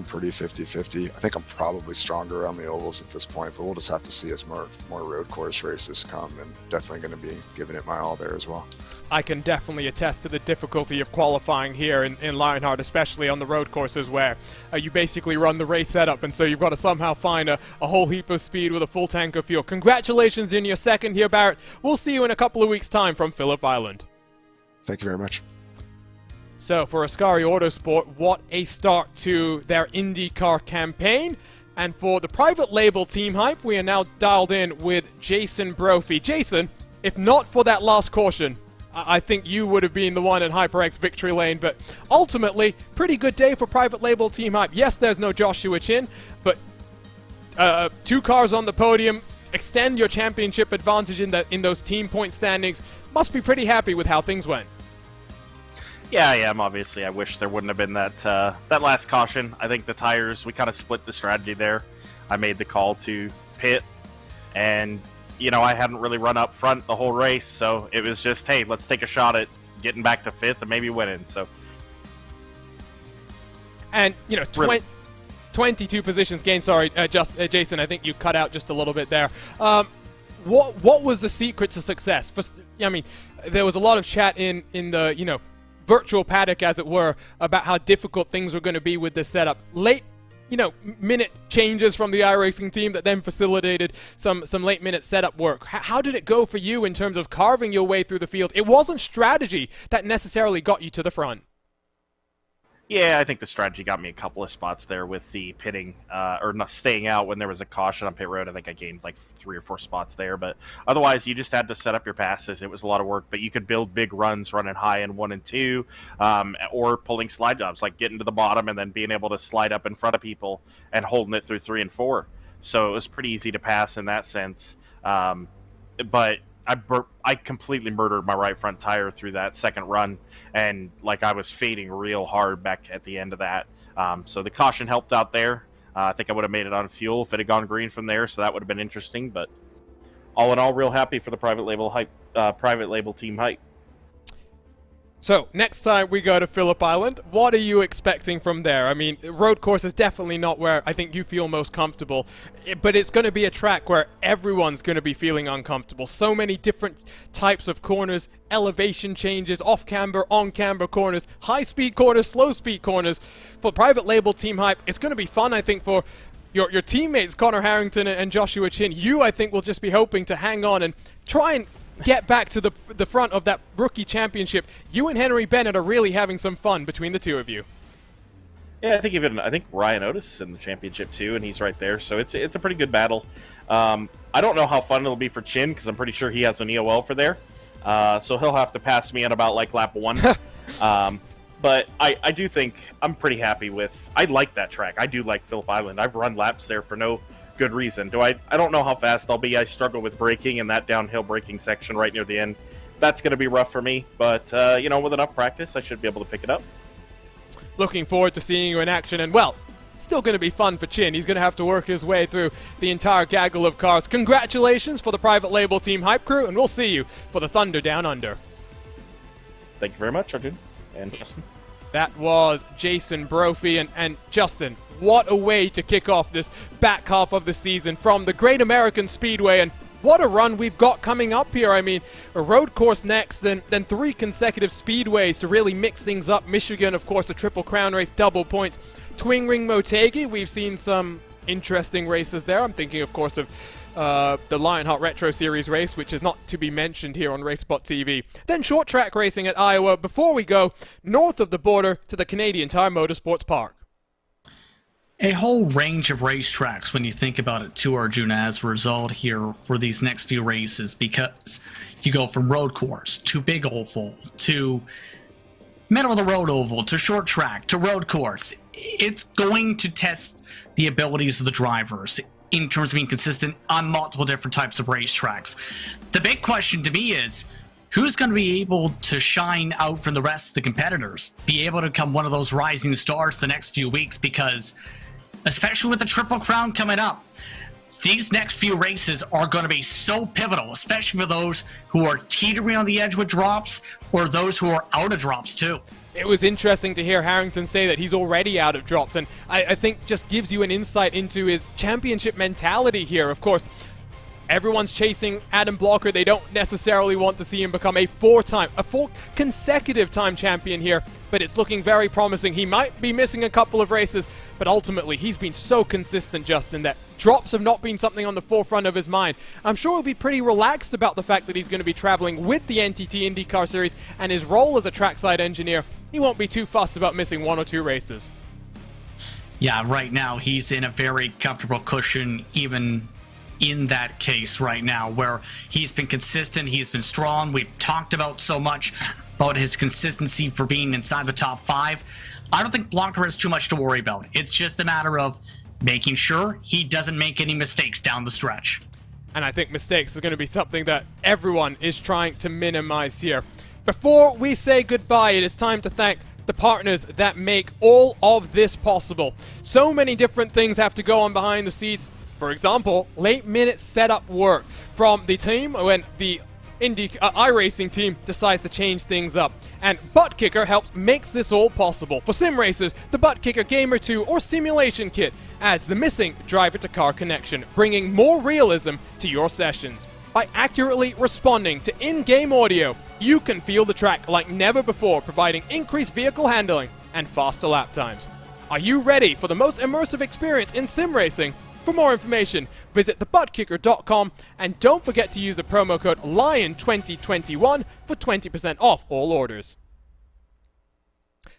pretty 50-50. I think I'm probably stronger on the ovals at this point, but we'll just have to see as more road course races come, and definitely going to be giving it my all there as well. I can definitely attest to the difficulty of qualifying here in Lionheart, especially on the road courses where you basically run the race setup, and so you've got to somehow find a whole heap of speed with a full tank of fuel. Congratulations in your second here, Barrett. We'll see you in a couple of weeks' time from Phillip Island. Thank you very much. So for Ascari Autosport, what a start to their IndyCar campaign. And for the private label Team Hype, we are now dialed in with Jason Brophy. Jason, if not for that last caution, I think you would have been the one in HyperX victory lane, but ultimately, pretty good day for private label Team Hype. Yes, there's no Joshua Chin, but 2 cars on the podium, extend your championship advantage in those team point standings. Must be pretty happy with how things went. Yeah, I am. Obviously, I wish there wouldn't have been that last caution. I think the tires, we kind of split the strategy there. I made the call to pit, and I hadn't really run up front the whole race, so it was just, hey, let's take a shot at getting back to 5th and maybe winning. So, and 22 positions gained. Sorry, Jason, I think you cut out just a little bit there. What was the secret to success? There was a lot of chat in the virtual paddock, as it were, about how difficult things were going to be with this setup. Late minute changes from the iRacing team that then facilitated some late minute setup work. How did it go for you in terms of carving your way through the field? It wasn't strategy that necessarily got you to the front. Yeah, I think the strategy got me a couple of spots there with the pitting, or not staying out when there was a caution on pit road. I think I gained like 3 or 4 spots there, but otherwise you just had to set up your passes. It was a lot of work, but you could build big runs running high in 1 and 2, or pulling slide jobs, like getting to the bottom and then being able to slide up in front of people and holding it through 3 and 4. So it was pretty easy to pass in that sense. But I completely murdered my right front tire through that second run, and like I was fading real hard back at the end of that. So the caution helped out there. I think I would have made it on fuel if it had gone green from there, so that would have been interesting. But all in all, real happy for the private label team hype. So, next time we go to Phillip Island, what are you expecting from there? I mean, road course is definitely not where I think you feel most comfortable, but it's going to be a track where everyone's going to be feeling uncomfortable. So many different types of corners, elevation changes, off-camber, on-camber corners, high-speed corners, slow-speed corners. For private label team hype, it's going to be fun, I think, for your teammates, Connor Harrington and Joshua Chin. You, I think, will just be hoping to hang on and try and get back to the front of that rookie championship. You and Henry Bennett are really having some fun between the two of you. Yeah, I think Ryan Otis is in the championship too, and he's right there. So it's a pretty good battle. I don't know how fun it'll be for Chin, because I'm pretty sure he has an EOL for there. So he'll have to pass me at about like lap 1. But I do think I'm pretty happy with. I like that track. I do like Phillip Island. I've run laps there for no good reason. I don't know how fast I'll be. I struggle with braking, and that downhill braking section right near the end, that's going to be rough for me. But with enough practice, I should be able to pick it up. Looking forward to seeing you in action, and well, it's still going to be fun for Chin. He's going to have to work his way through the entire gaggle of cars. Congratulations for the private label team hype crew, and we'll see you for the Thunder Down Under. Thank you very much, Arjun and Justin. That was Jason Brophy, and Justin, what a way to kick off this back half of the season from the Great American Speedway, and what a run we've got coming up here. I mean, a road course next, then 3 consecutive speedways to really mix things up. Michigan, of course, a Triple Crown race, double points. Twin Ring Motegi, we've seen some interesting races there. I'm thinking, of course, of the Lionheart Retro Series race, which is not to be mentioned here on RaceSpotTV. Then short track racing at Iowa before we go north of the border to the Canadian Tire Motorsports Park. A whole range of racetracks when you think about it too, Arjuna, as a result here for these next few races, because you go from road course to big oval to middle of the road oval to short track to road course. It's going to test the abilities of the drivers in terms of being consistent on multiple different types of racetracks. The big question to me is, who's going to be able to shine out from the rest of the competitors, be able to become one of those rising stars the next few weeks? Because especially with the Triple Crown coming up, these next few races are going to be so pivotal, especially for those who are teetering on the edge with drops or those who are out of drops too. It was interesting to hear Harrington say that he's already out of drops, and I think just gives you an insight into his championship mentality here. Of course, everyone's chasing Adam Blocker. They don't necessarily want to see him become a 4 consecutive time champion here, but it's looking very promising. He might be missing a couple of races, but ultimately he's been so consistent, Justin, that drops have not been something on the forefront of his mind. I'm sure he'll be pretty relaxed about the fact that he's going to be traveling with the NTT IndyCar Series and his role as a trackside engineer. He won't be too fussed about missing 1 or 2 races. Yeah, right now he's in a very comfortable cushion, even in that case right now, where he's been consistent, he's been strong. We've talked about so much about his consistency for being inside the top 5. I don't think Blocker has too much to worry about. It's just a matter of making sure he doesn't make any mistakes down the stretch. And I think mistakes are going to be something that everyone is trying to minimize here. Before we say goodbye, it is time to thank the partners that make all of this possible. So many different things have to go on behind the scenes. For example, late-minute setup work from the team when the iRacing team decides to change things up. And ButtKicker helps makes this all possible. For sim racers, the ButtKicker Gamer 2 or Simulation Kit adds the missing driver-to-car connection, bringing more realism to your sessions. By accurately responding to in-game audio, you can feel the track like never before, providing increased vehicle handling and faster lap times. Are you ready for the most immersive experience in sim racing? For more information, visit thebuttkicker.com and don't forget to use the promo code LION2021 for 20% off all orders.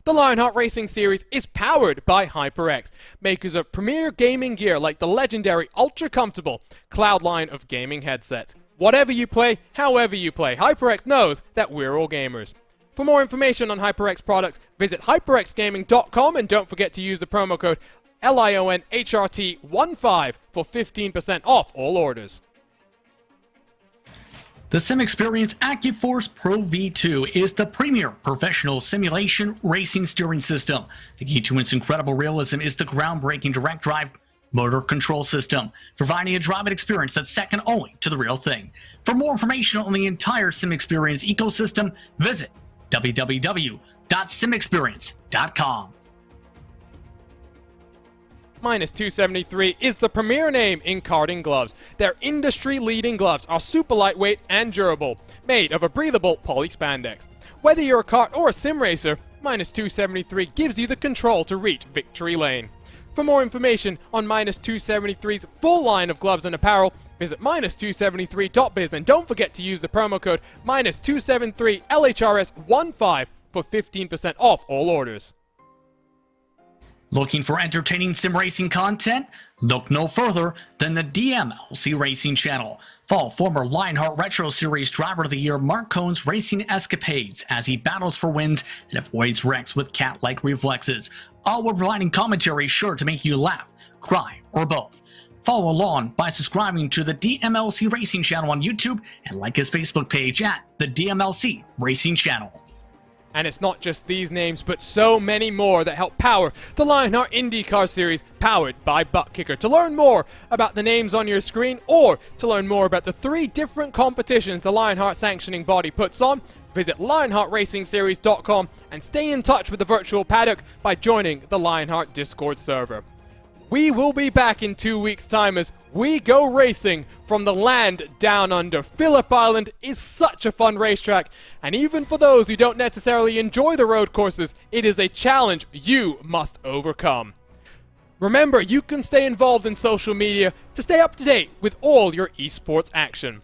The Lionheart Racing Series is powered by HyperX, makers of premier gaming gear like the legendary ultra-comfortable Cloud line of gaming headsets. Whatever you play, however you play, HyperX knows that we're all gamers. For more information on HyperX products, visit hyperxgaming.com and don't forget to use the promo code LIONHRT15 for 15% off all orders. The Sim Experience AccuForce Pro V2 is the premier professional simulation racing steering system. The key to its incredible realism is the groundbreaking direct drive motor control system, providing a driving experience that's second only to the real thing. For more information on the entire Sim Experience ecosystem, visit www.simexperience.com. Minus273 is the premier name in karting gloves. Their industry-leading gloves are super lightweight and durable, made of a breathable poly spandex. Whether you're a kart or a sim racer, Minus273 gives you the control to reach victory lane. For more information on Minus273's full line of gloves and apparel, visit minus273.biz and don't forget to use the promo code Minus273LHRS15 for 15% off all orders. Looking for entertaining sim racing content? Look no further than the DMLC Racing Channel. Follow former Lionheart Retro Series Driver of the Year Mark Cohn's racing escapades as he battles for wins and avoids wrecks with cat-like reflexes, all while providing commentary sure to make you laugh, cry, or both. Follow along by subscribing to the DMLC Racing Channel on YouTube and like his Facebook page at the DMLC Racing Channel. And it's not just these names, but so many more that help power the Lionheart IndyCar Series, powered by ButtKicker. To learn more about the names on your screen, or to learn more about the 3 different competitions the Lionheart sanctioning body puts on, visit LionheartRacingSeries.com and stay in touch with the virtual paddock by joining the Lionheart Discord server. We will be back in 2 weeks' time as we go racing from the land down under. Phillip Island is such a fun racetrack, and even for those who don't necessarily enjoy the road courses, it is a challenge you must overcome. Remember, you can stay involved in social media to stay up to date with all your esports action.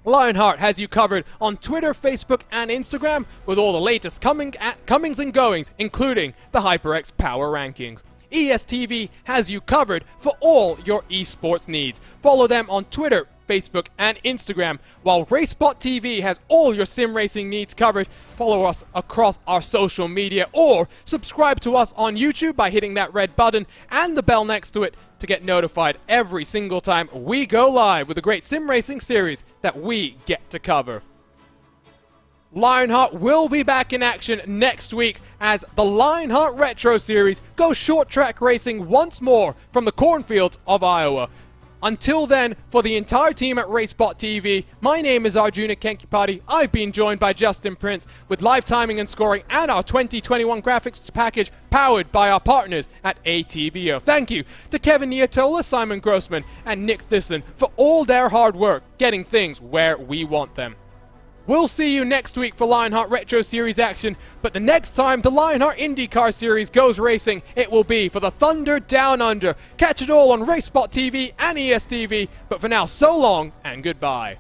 Lionheart has you covered on Twitter, Facebook, and Instagram with all the latest comings and goings, including the HyperX Power Rankings. ESTV has you covered for all your esports needs. Follow them on Twitter, Facebook, and Instagram, while RaceSpotTV has all your sim racing needs covered. Follow us across our social media or subscribe to us on YouTube by hitting that red button and the bell next to it to get notified every single time we go live with a great sim racing series that we get to cover. Lionheart will be back in action next week as the Lionheart Retro Series goes short track racing once more from the cornfields of Iowa. Until then, for the entire team at RaceSpotTV, my name is Arjuna Kenkipati. I've been joined by Justin Prince with live timing and scoring and our 2021 graphics package powered by our partners at ATVO. Thank you to Kevin Niatola, Simon Grossman, and Nick Thisson for all their hard work getting things where we want them. We'll see you next week for Lionheart Retro Series action, but the next time the Lionheart IndyCar Series goes racing, it will be for the Thunder Down Under. Catch it all on RaceSpotTV and ESTV, but for now, so long and goodbye.